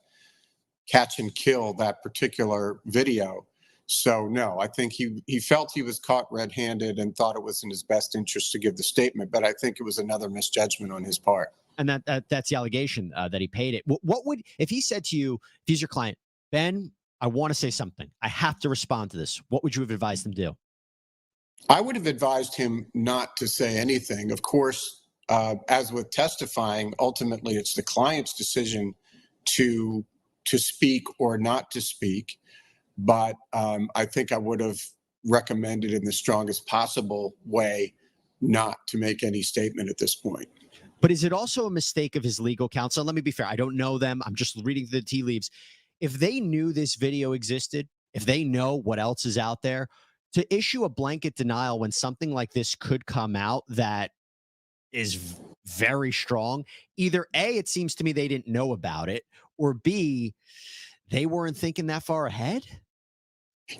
catch and kill that particular video. So, no, I think he felt he was caught red-handed and thought it was in his best interest to give the statement, but I think it was another misjudgment on his part. And that's the allegation that he paid it. What would, if he said to you, if he's your client, Ben, I want to say something, I have to respond to this, what would you have advised him to do? I would have advised him not to say anything. Of course, as with testifying, ultimately it's the client's decision to speak or not to speak. But I think I would have recommended in the strongest possible way not to make any statement at this point. But is it also a mistake of his legal counsel? Let me be fair. I don't know them. I'm just reading the tea leaves. If they knew this video existed, if they know what else is out there, to issue a blanket denial when something like this could come out that is very strong, either A, it seems to me they didn't know about it, or B, they weren't thinking that far ahead.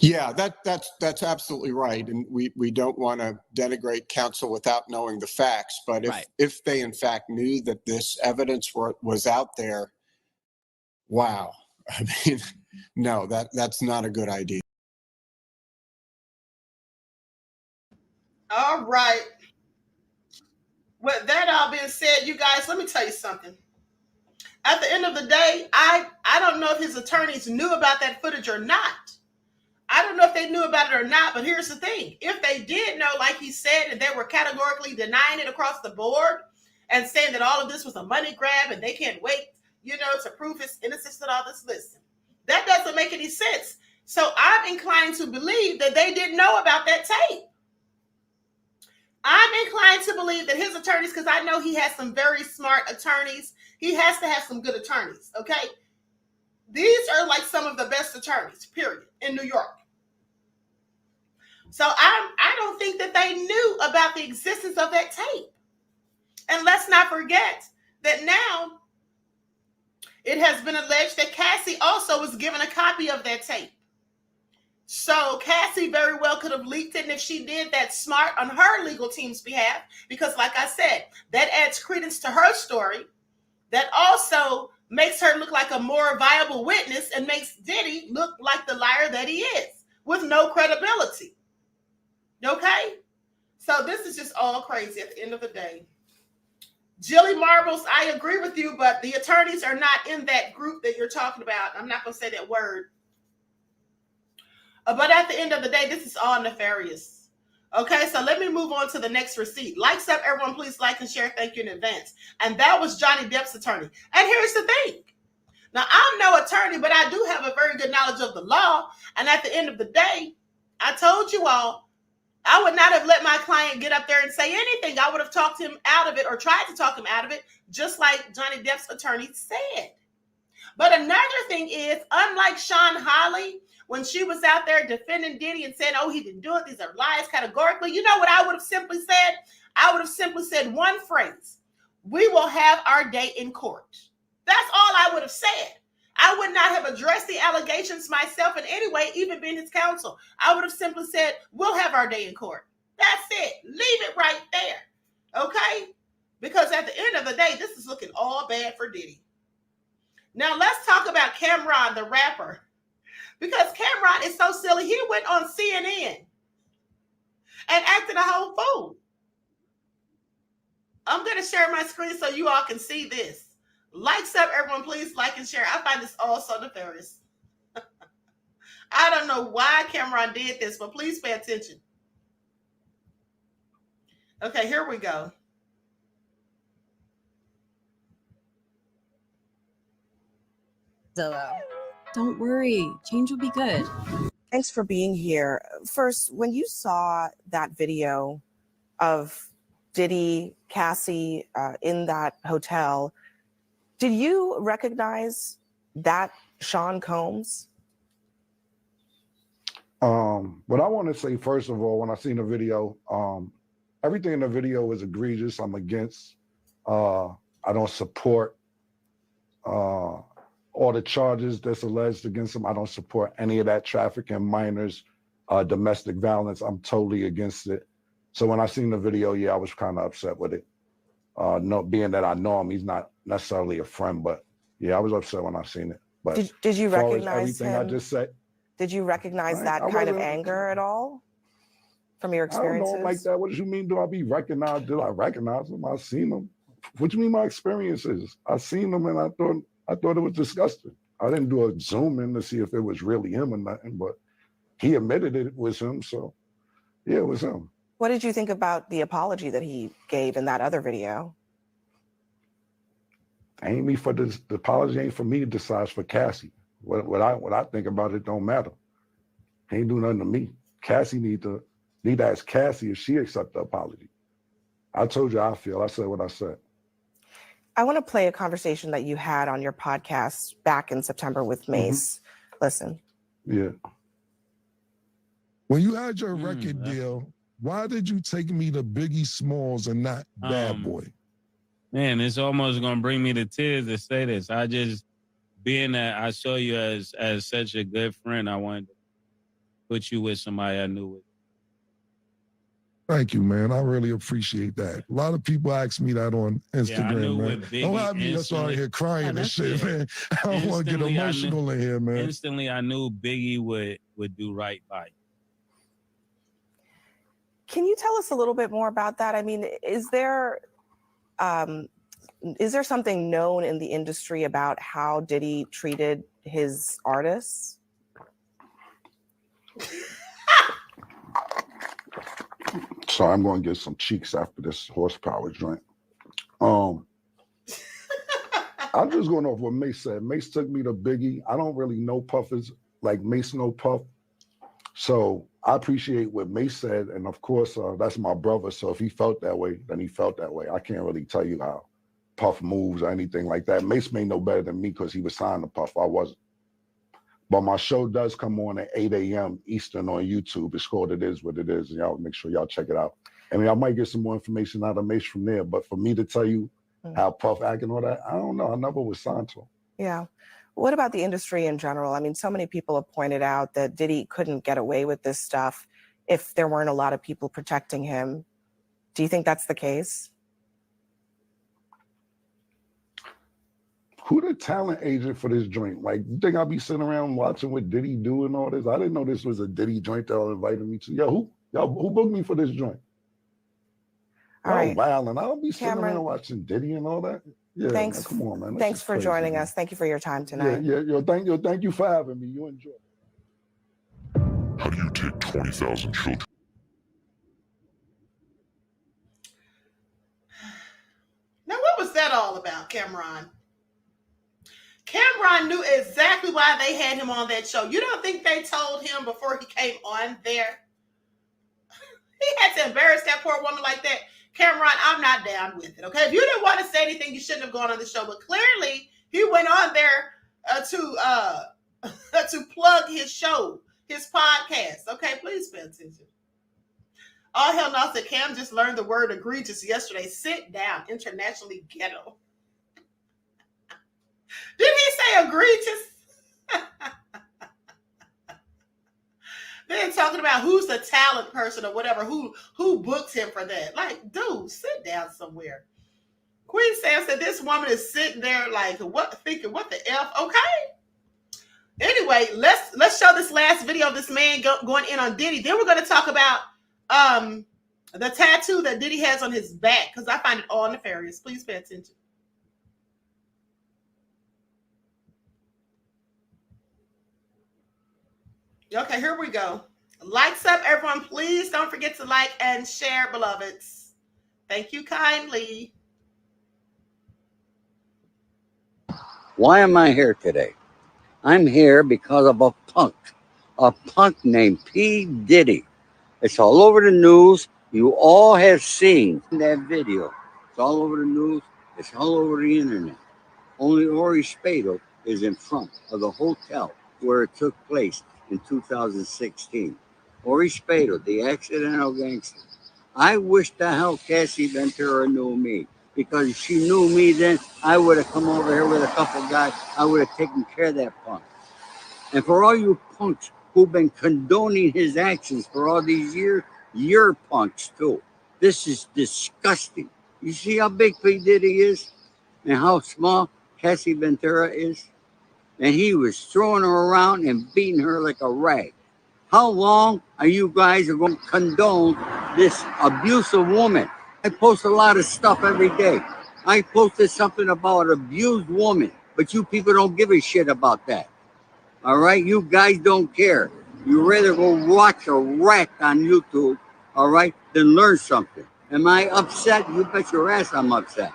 Yeah, that's absolutely right. And we don't want to denigrate counsel without knowing the facts. But if they in fact knew that this evidence was out there, wow. I mean, no, that's not a good idea. All right. With that all being said, you guys, let me tell you something. At the end of the day, I don't know if his attorneys knew about that footage or not. I don't know if they knew about it or not, but here's the thing. If they did know, like he said, and they were categorically denying it across the board and saying that all of this was a money grab and they can't wait, to prove his innocence and all this, listen, that doesn't make any sense. So I'm inclined to believe that they didn't know about that tape. I'm inclined to believe that his attorneys, because I know he has some very smart attorneys. He has to have some good attorneys, okay? These are like some of the best attorneys, period, in New York. So I don't think that they knew about the existence of that tape. And let's not forget that now it has been alleged that Cassie also was given a copy of that tape. So Cassie very well could have leaked it, and if she did, that's smart on her legal team's behalf, because like I said, that adds credence to her story. That also makes her look like a more viable witness and makes Diddy look like the liar that he is with no credibility. Okay? So this is just all crazy at the end of the day. Jilly Marbles, I agree with you, but the attorneys are not in that group that you're talking about. I'm not going to say that word. But at the end of the day, this is all nefarious. Okay, so let me move on to the next receipt. Likes up, everyone, please like and share. Thank you in advance. And that was Johnny Depp's attorney. And here's the thing. Now, I'm no attorney, but I do have a very good knowledge of the law. And at the end of the day, I told you all, I would not have let my client get up there and say anything. I would have talked him out of it or tried to talk him out of it, just like Johnny Depp's attorney said. But another thing is, unlike Sean Holly, when she was out there defending Diddy and saying, oh, he didn't do it, these are lies categorically, you know what I would have simply said? I would have simply said one phrase: we will have our day in court. That's all I would have said. I would not have addressed the allegations myself in any way, even being his counsel. I would have simply said, we'll have our day in court. That's it. Leave it right there. Okay? Because at the end of the day, this is looking all bad for Diddy. Now, let's talk about Cameron, the rapper. Because Cameron is so silly. He went on CNN and acted a whole fool. I'm going to share my screen so you all can see this. Likes up, everyone, please like and share. I find this all so nefarious. I don't know why Cameron did this, but please pay attention. Okay, here we go. Don't worry, change will be good. Thanks for being here. First, when you saw that video of Diddy, Cassie in that hotel, did you recognize that Sean Combs? What I want to say, first of all, when I seen the video, everything in the video is egregious. I'm against. I don't support all the charges that's alleged against him. I don't support any of that trafficking, minors, domestic violence. I'm totally against it. So when I seen the video, yeah, I was kind of upset with it. Being that I know him, he's not necessarily a friend, but yeah, I was upset when I seen it. But did you recognize everything him? I just said? Did you recognize that kind of anger at all from your experiences? I don't know like that. What do you mean? Do I be recognized? Did I recognize him? I seen him. What do you mean my experiences? I seen him and I thought it was disgusting. I didn't do a zoom in to see if it was really him or nothing, but he admitted it was him. So yeah, it was him. What did you think about the apology that he gave in that other video? Ain't me for this. The apology ain't for me to decide. It's for Cassie. What I think about it don't matter. He ain't do nothing to me. Cassie need to ask Cassie if she accept the apology. I told you how I feel. I said what I said. I want to play a conversation that you had on your podcast back in September with Mace. Listen. Yeah. When you had your record deal, why did you take me to Biggie Smalls and not Bad Boy? Man, it's almost gonna bring me to tears to say this. I just, being that I saw you as such a good friend, I wanted to put you with somebody I knew with. Thank you, man. I really appreciate that. A lot of people ask me that on Instagram, man. Don't have me just out here crying and shit, man. I don't want to get emotional in here, man. Instantly, I knew Biggie would do right by you. Can you tell us a little bit more about that? I mean, is there something known in the industry about how Diddy treated his artists? So I'm going to get some cheeks after this horsepower joint. I'm just going off what Mace said. Mace took me to Biggie. I don't really know Puffers like Mace know Puff. So I appreciate what Mace said. And of course, that's my brother. So if he felt that way, then he felt that way. I can't really tell you how Puff moves or anything like that. Mace may know better than me because he was signed to Puff. I wasn't. But my show does come on at 8 a.m. Eastern on YouTube. It's called It Is What It Is. And y'all make sure y'all check it out. I mean, I might get some more information out of Mace from there. But for me to tell you how Puff act and all that, I don't know. I never was signed to him. Yeah. What about the industry in general? I mean, so many people have pointed out that Diddy couldn't get away with this stuff if there weren't a lot of people protecting him. Do you think that's the case? Who the talent agent for this joint? Like, you think I'll be sitting around watching what Diddy do and all this? I didn't know this was a Diddy joint that y'all invited me to. Yo, who booked me for this joint? All right. Wow, and I'll be sitting Cameron, around watching Diddy and all that. Yeah, thanks. Man, come on, man. Thanks for joining us. Thank you for your time tonight. Thank you for having me. You enjoy. How do you take 20,000 children? Now, what was that all about, Cameron? Cameron knew exactly why they had him on that show. You don't think they told him before he came on there? He had to embarrass that poor woman like that. Cameron, I'm not down with it, okay? If you didn't want to say anything, you shouldn't have gone on the show. But clearly, he went on there to plug his show, his podcast. Okay, please pay attention. All hell no, said Cam just learned the word egregious yesterday. Sit down, internationally ghetto. Did he say egregious? Then talking about who's the talent person or whatever, who booked him for that. Like, dude, sit down somewhere. Queen Sam said this woman is sitting there like, thinking, what the F? Okay. Anyway, let's show this last video of this man going in on Diddy. Then we're going to talk about the tattoo that Diddy has on his back, because I find it all nefarious. Please pay attention. Okay, here we go. Lights up, everyone. Please don't forget to like and share, beloveds. Thank you kindly. Why am I here today? I'm here because of a punk named P. Diddy. It's all over the news. You all have seen that video. It's all over the news. It's all over the internet. Only Ori Spado is in front of the hotel where it took place in 2016. Ori Spado, the accidental gangster. I wish the hell Cassie Ventura knew me, because if she knew me then, I would have come over here with a couple guys. I would have taken care of that punk. And for all you punks who've been condoning his actions for all these years, you're punks too. This is disgusting. You see how big P. Diddy is and how small Cassie Ventura is? And he was throwing her around and beating her like a rag. How long are you guys going to condone this abusive woman? I post a lot of stuff every day. I posted something about an abused woman, but you people don't give a shit about that. All right? You guys don't care. You rather go watch a rat on YouTube, all right, than learn something. Am I upset? You bet your ass I'm upset.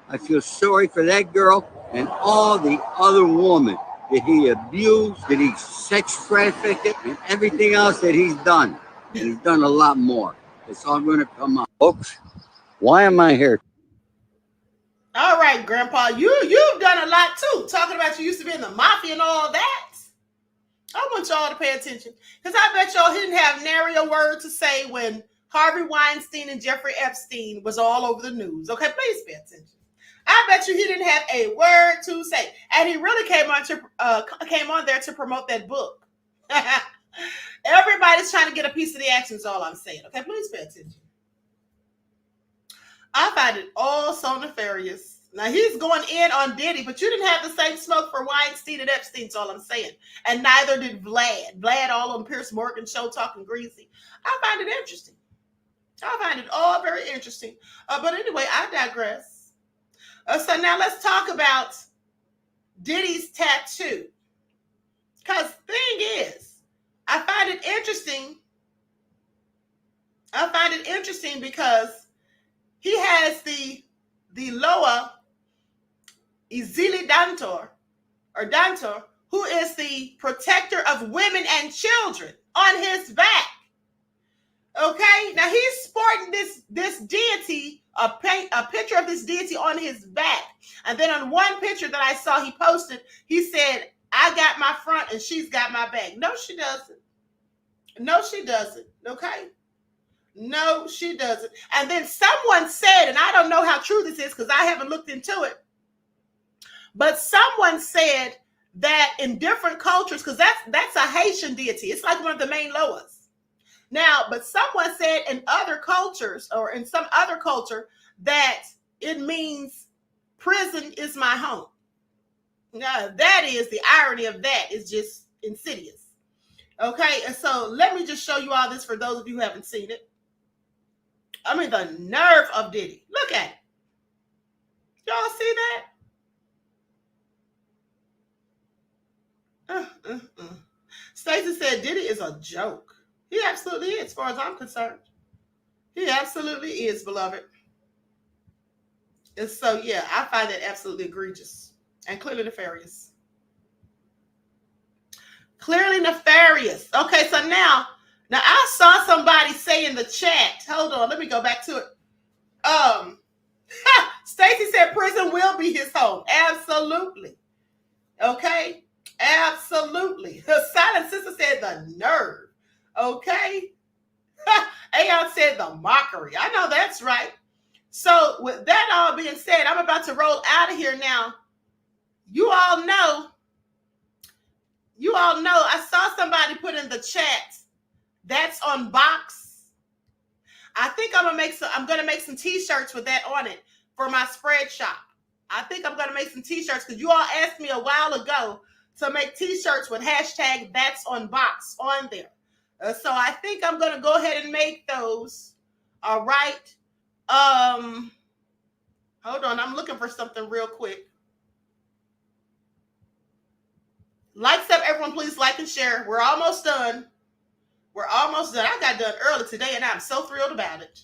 I feel sorry for that girl and all the other women that he abused, that he sex trafficked, and everything else that he's done. And he's done a lot more. It's all going to come out. Folks, Why am I here? All right, Grandpa, you've done a lot too. Talking about you used to be in the mafia and all that. I want y'all to pay attention because I bet y'all he didn't have nary a word to say when Harvey Weinstein and Jeffrey Epstein was all over the news. Okay, please pay attention. I bet you he didn't have a word to say, and he really came on there to promote that book. Everybody's trying to get a piece of the action. Is all I'm saying. Okay, please pay attention. I find it all so nefarious. Now, he's going in on Diddy, but you didn't have the same smoke for Weinstein and Epstein, that's all I'm saying. And neither did Vlad. Vlad all on Piers Morgan's show talking greasy. I find it interesting. I find it all very interesting. But anyway, I digress. So now let's talk about Diddy's tattoo. Because thing is, I find it interesting. I find it interesting because he has the Loa Izili Dantor, who is the protector of women and children, on his back. Okay, now he's sporting this deity, a picture of this deity on his back. And then on one picture that I saw he posted, he said, I got my front and she's got my back. No, she doesn't. No, she doesn't. Okay. No, she doesn't. And then someone said, and I don't know how true this is because I haven't looked into it, but someone said that in different cultures, because that's a Haitian deity. It's like one of the main Loas. Now, but someone said in other cultures or in some other culture that it means prison is my home. Now, that is the irony of that is just insidious. Okay, and so let me just show you all this for those of you who haven't seen it. I mean, the nerve of Diddy. Look at it. Y'all see that? Stacey said Diddy is a joke. He absolutely is, as far as I'm concerned. He absolutely is, beloved. And so, yeah, I find that absolutely egregious and clearly nefarious. Clearly nefarious. Okay, so now I saw somebody say in the chat, hold on, let me go back to it. Stacey said prison will be his home. Absolutely. Okay? Absolutely. The silent sister said the nerve. Okay? Aeon said the mockery. I know that's right. So with that all being said, I'm about to roll out of here now. You all know, I saw somebody put in the chat, that's on box. I think I'm gonna make some t-shirts with that on it for my spread shop. I think I'm gonna make some t-shirts because you all asked me a while ago to make t-shirts with hashtag that's on box on there. So I think I'm gonna go ahead and make those. All right. Hold on, I'm looking for something real quick. Likes up, everyone, please like and share. We're almost done. We're almost done. I got done early today, and I'm so thrilled about it.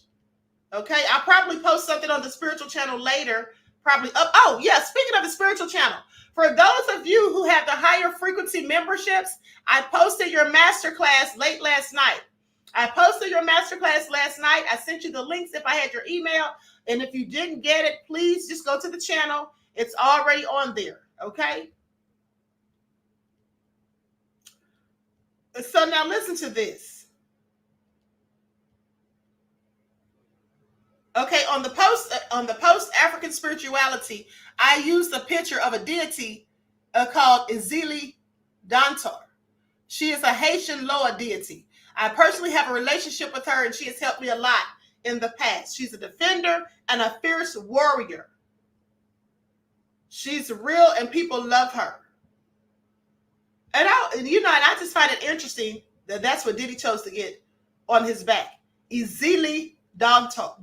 Okay, I'll probably post something on the spiritual channel later. Probably up. Oh, yeah, speaking of the spiritual channel, for those of you who have the higher frequency memberships, I posted your masterclass late last night. I sent you the links if I had your email. And if you didn't get it, please just go to the channel. It's already on there. Okay. So now listen to this. Okay, on the post African spirituality, I used a picture of a deity called Izili Dantor. She is a Haitian Loa deity. I personally have a relationship with her, and she has helped me a lot in the past. She's a defender and a fierce warrior. She's real, and people love her. And I just find it interesting that that's what Diddy chose to get on his back. Izili Dantor.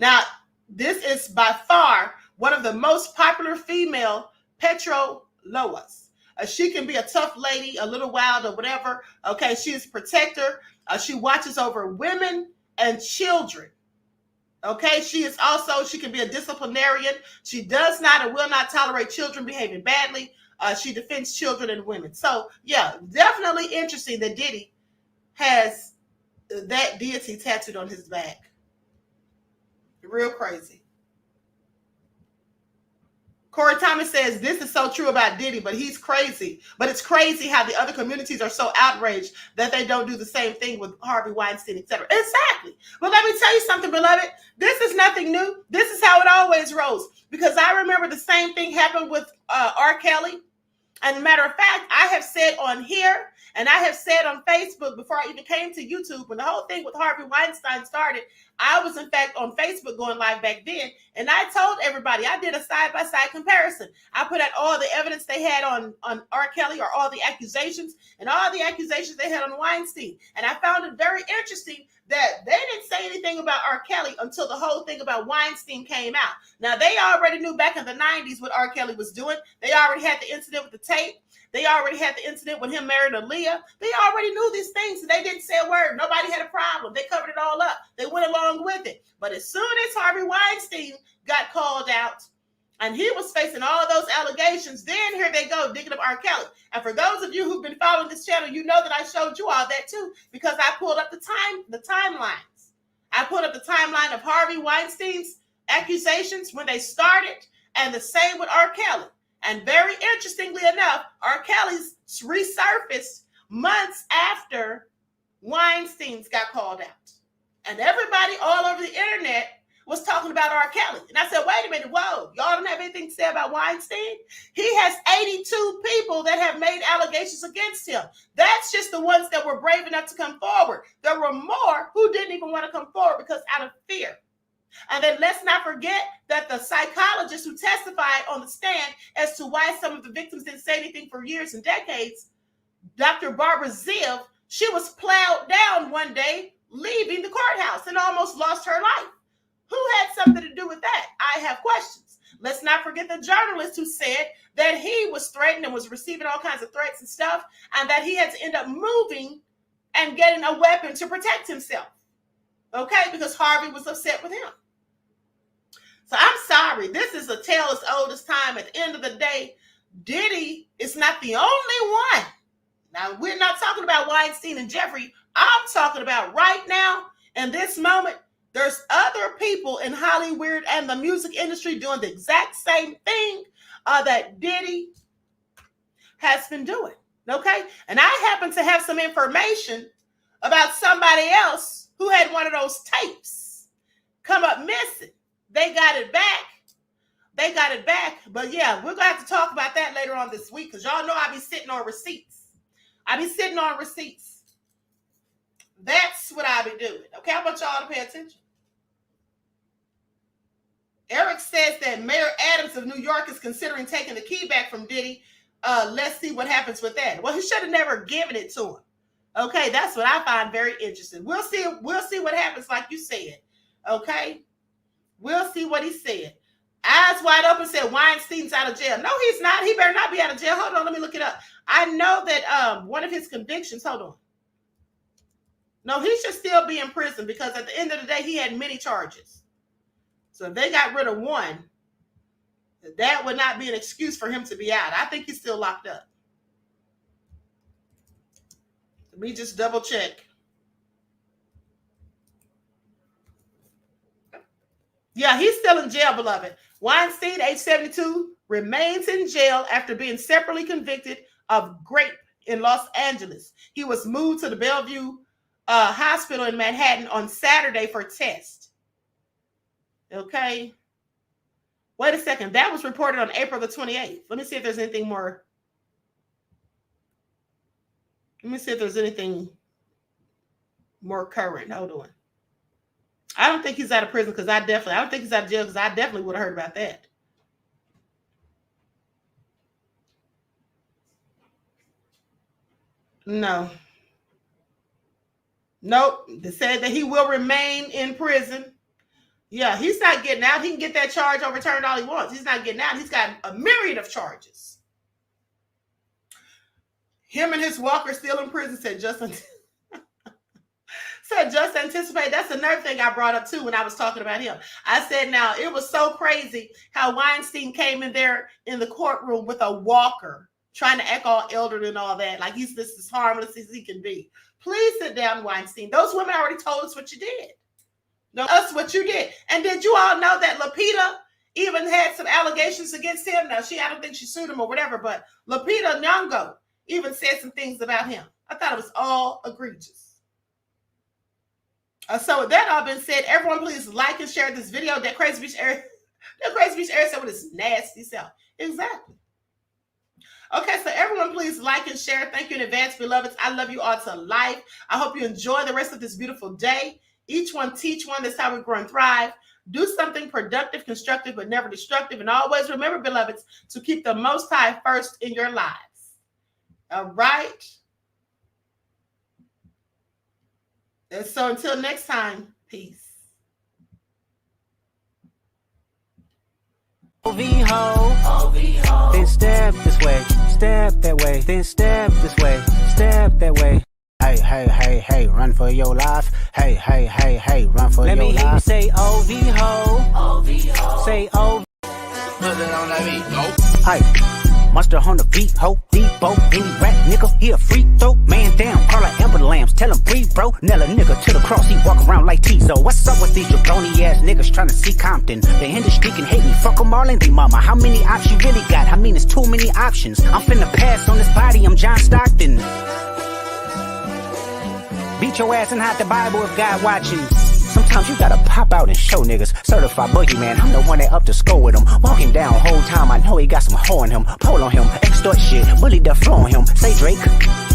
Now, this is by far one of the most popular female Petro Loas. She can be a tough lady, a little wild or whatever. Okay, she is a protector. She watches over women and children. Okay, she can be a disciplinarian. She does not and will not tolerate children behaving badly. She defends children and women. So, yeah, definitely interesting that Diddy has that deity tattooed on his back. Real crazy. Corey Thomas says, this is so true about Diddy, but he's crazy. But it's crazy how the other communities are so outraged that they don't do the same thing with Harvey Weinstein, etc. Exactly. But let me tell you something, beloved. This is nothing new. This is how it always rolls. Because I remember the same thing happened with R. Kelly. And matter of fact, I have said on here and I have said on Facebook before I even came to YouTube, when the whole thing with Harvey Weinstein started, I was in fact on Facebook going live back then. And I told everybody, I did a side-by-side comparison. I put out all the evidence they had on R. Kelly, or all the accusations, and all the accusations they had on Weinstein. And I found it very interesting that they didn't say anything about R. Kelly until the whole thing about Weinstein came out. Now, they already knew back in the 90s what R. Kelly was doing. They already had the incident with the tape. They already had the incident with him marrying Aaliyah. They already knew these things, and they didn't say a word. Nobody had a problem. They covered it all up. They went along with it. But as soon as Harvey Weinstein got called out, and he was facing all of those allegations, then here they go digging up R. Kelly. And for those of you who've been following this channel, you know that I showed you all that too, because I pulled up the timelines. I pulled up the timeline of Harvey Weinstein's accusations when they started, and the same with R. Kelly. And very interestingly enough, R. Kelly's resurfaced months after Weinstein's got called out. And everybody all over the internet was talking about R. Kelly. And I said, wait a minute, whoa, y'all don't have anything to say about Weinstein? He has 82 people that have made allegations against him. That's just the ones that were brave enough to come forward. There were more who didn't even want to come forward because out of fear. And then let's not forget that the psychologist who testified on the stand as to why some of the victims didn't say anything for years and decades, Dr. Barbara Ziv, she was plowed down one day leaving the courthouse and almost lost her life. Who had something to do with that? I have questions. Let's not forget the journalist who said that he was threatened and was receiving all kinds of threats and stuff, and that he had to end up moving and getting a weapon to protect himself. Okay, because Harvey was upset with him. So I'm sorry. This is a tale as old as time. At the end of the day, Diddy is not the only one. Now, we're not talking about Weinstein and Jeffrey. I'm talking about right now, in this moment, there's other people in Hollywood and the music industry doing the exact same thing that Diddy has been doing. Okay? And I happen to have some information about somebody else who had one of those tapes come up missing. They got it back. They got it back. But yeah, we're going to have to talk about that later on this week, because y'all know I be sitting on receipts. I be sitting on receipts. That's what I be doing. Okay, I want y'all to pay attention. Eric says that Mayor Adams of New York is considering taking the key back from Diddy. Let's see what happens with that. Well, he should have never given it to him. Okay, that's what I find very interesting. We'll see what happens, like you said. Okay, we'll see what he said. Eyes wide open said Weinstein's out of jail. No, he's not. He better not be out of jail. Hold on, let me look it up. I know that one of his convictions, hold on. No, he should still be in prison, because at the end of the day, he had many charges. So if they got rid of one, that would not be an excuse for him to be out. I think he's still locked up. Let me just double check. Yeah, he's still in jail, beloved. Weinstein, age 72, remains in jail after being separately convicted of rape in Los Angeles. He was moved to the Bellevue Hospital in Manhattan on Saturday for test. Okay. Wait a second. That was reported on April the 28th. Let me see if there's anything more. Let me see if there's anything more current. Hold on. I don't think he's out of prison, because I don't think he's out of jail, because I definitely would have heard about that. No. Nope. They said that he will remain in prison. Yeah, he's not getting out. He can get that charge overturned all he wants. He's not getting out. He's got a myriad of charges. Him and his walker still in prison, said Justin. Said just anticipate. That's another thing I brought up too when I was talking about him. I said, now it was so crazy how Weinstein came in there in the courtroom with a walker, trying to act all elderly and all that. Like he's just as harmless as he can be. Please sit down, Weinstein. Those women already told us what you did. That's what you did. And did you all know that Lupita even had some allegations against him? Now, I don't think she sued him or whatever, but Lupita Nyong'o even said some things about him. I thought it was all egregious. So with that all been said, everyone please like and share this video. That Crazy Beach Area said with his nasty self. Exactly. Okay, so everyone please like and share. Thank you in advance, beloveds. I love you all to life. I hope you enjoy the rest of this beautiful day. Each one teach one. That's how we grow and thrive. Do something productive, constructive, but never destructive. And always remember, beloveds, to keep the Most High first in your lives. All right? And so until next time, peace. Then step this way, step that way, then step this way, step that way. Hey, hey, hey, hey, run for your life. Hey, hey, hey, hey, run for your life. Let me hear you say O-V-Ho. O-V-Ho. Say O. Put it on that beat, go. Hey, monster on the beat, ho, Debo. Any rat nigga, he a free throw. Man down, call her Amber Lambs, tell him breathe, bro. Nail a nigga to the cross, he walk around like Tizo. What's up with these jabroni ass niggas trying to see Compton? They industry can hate me, fuck them all and they mama. How many options you really got? I mean, it's too many options. I'm finna pass on this body, I'm John Stockton. Beat your ass and hide the Bible if God watching. Sometimes you gotta pop out and show niggas. Certified boogeyman, I'm the one that up to score with him. Walking down whole time, I know he got some hoe in him. Pole on him, extort shit, bully the flow on him. Say Drake,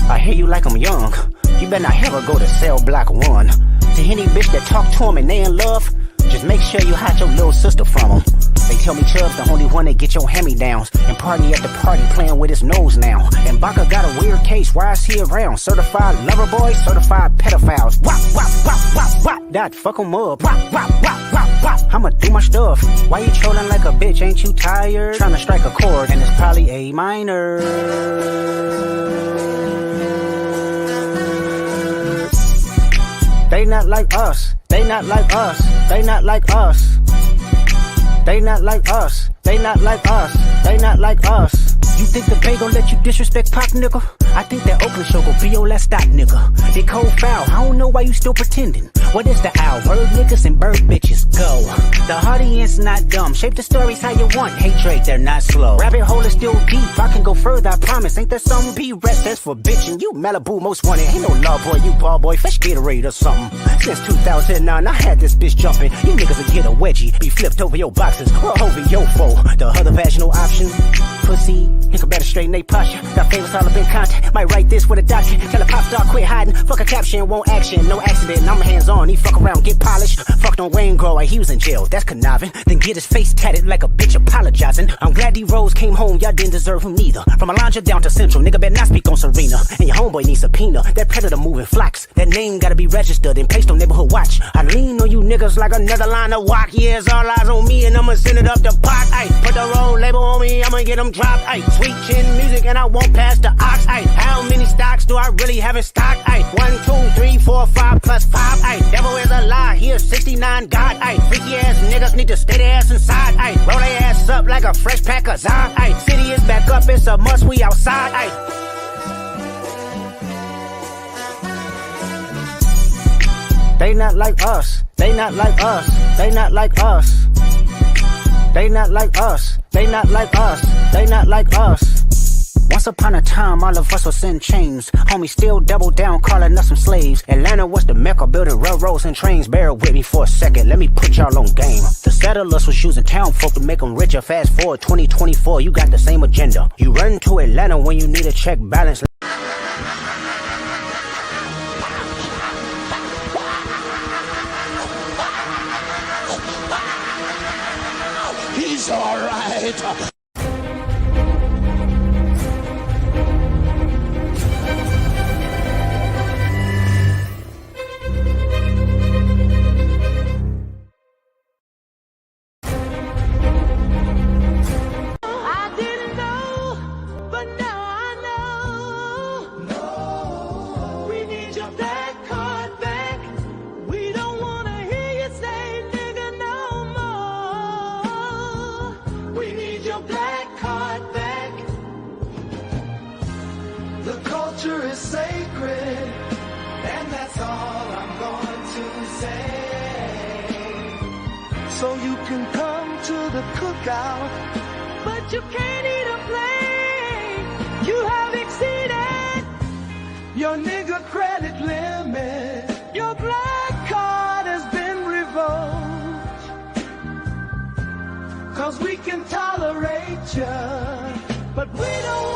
I hear you like I'm young. You better not ever go to cell block 1. To any bitch that talk to him and they in love, just make sure you hide your little sister from him. They tell me Chubb's the only one that get your hand-me-downs. And party at the party playing with his nose now. And Baca got a weird case, why is he around? Certified lover boys, certified pedophiles. Wop, wop, wop, wop, wop. That fuck him up. Wop, wop, wop, wop, wop. I'ma do my stuff. Why you trolling like a bitch, ain't you tired? Trying to strike a chord and it's probably A minor. They not like us. They not like us. They not like us. They not like us. They not like us. They not like us. You think the Bay gon' let you disrespect Pop, nigga? I think that Oakland show gon' be your last stop, nigga. They cold foul, I don't know why you still pretending. What is the owl? Bird niggas and bird bitches, go. The audience not dumb, shape the stories how you want. Hey Drake, they're not slow. Rabbit hole is still deep, I can go further, I promise. Ain't there some B-rest that's for bitching? You Malibu most wanted, ain't no love boy, you ball boy, fresh Gatorade or something. Since 2009, I had this bitch jumping. You niggas will get a wedgie, be flipped over your boxes, or over your foe. The other vaginal option, pussy, nigga better straighten they posture. Got favorites all up in contact, might write this with a doctor. Tell a pop star quit hiding, fuck a caption, won't action, no accident, I'm hands on. He fuck around, get polished, fucked on Wayne Grower, he was in jail, that's conniving. Then get his face tatted like a bitch apologizing. I'm glad D-Rose came home, y'all didn't deserve him neither. From Alondra down to Central, nigga better not speak on Serena. And your homeboy needs subpoena, that predator moving flocks. That name gotta be registered and placed on neighborhood watch. I lean on you niggas like another line of walk. Yeah, it's all eyes on me and I'ma send it up the pot. Ay, put the roll label on me, I'ma get them dropped. Ay, sweet chin music and I won't pass the ox. Ay, how many stocks do I really have in stock? Ay, 1, 2, 3, 4, 5 plus 5. Ay, devil is a lie, here's 69 God. Ay, freaky ass niggas need to stay their ass inside. Ay, roll their ass up like a fresh pack of Zod. Ay, city is back up, it's a must, we outside. Ay. They not like us. They not like us. They not like us. They not like us. They not like us. They not like us. Once upon a time, all of us was in chains. Homie still double down, calling us some slaves. Atlanta was the mecca, building railroads and trains. Bear with me for a second, let me put y'all on game. The settlers was using town folk to make them richer. Fast forward 2024, you got the same agenda. You run to Atlanta when you need a check balance. He's all right. Is sacred, and that's all I'm going to say. so you can come to the cookout. But you can't eat a plate. You have exceeded your nigga credit limit. Your black card has been revoked. 'Cause we can tolerate you, but we don't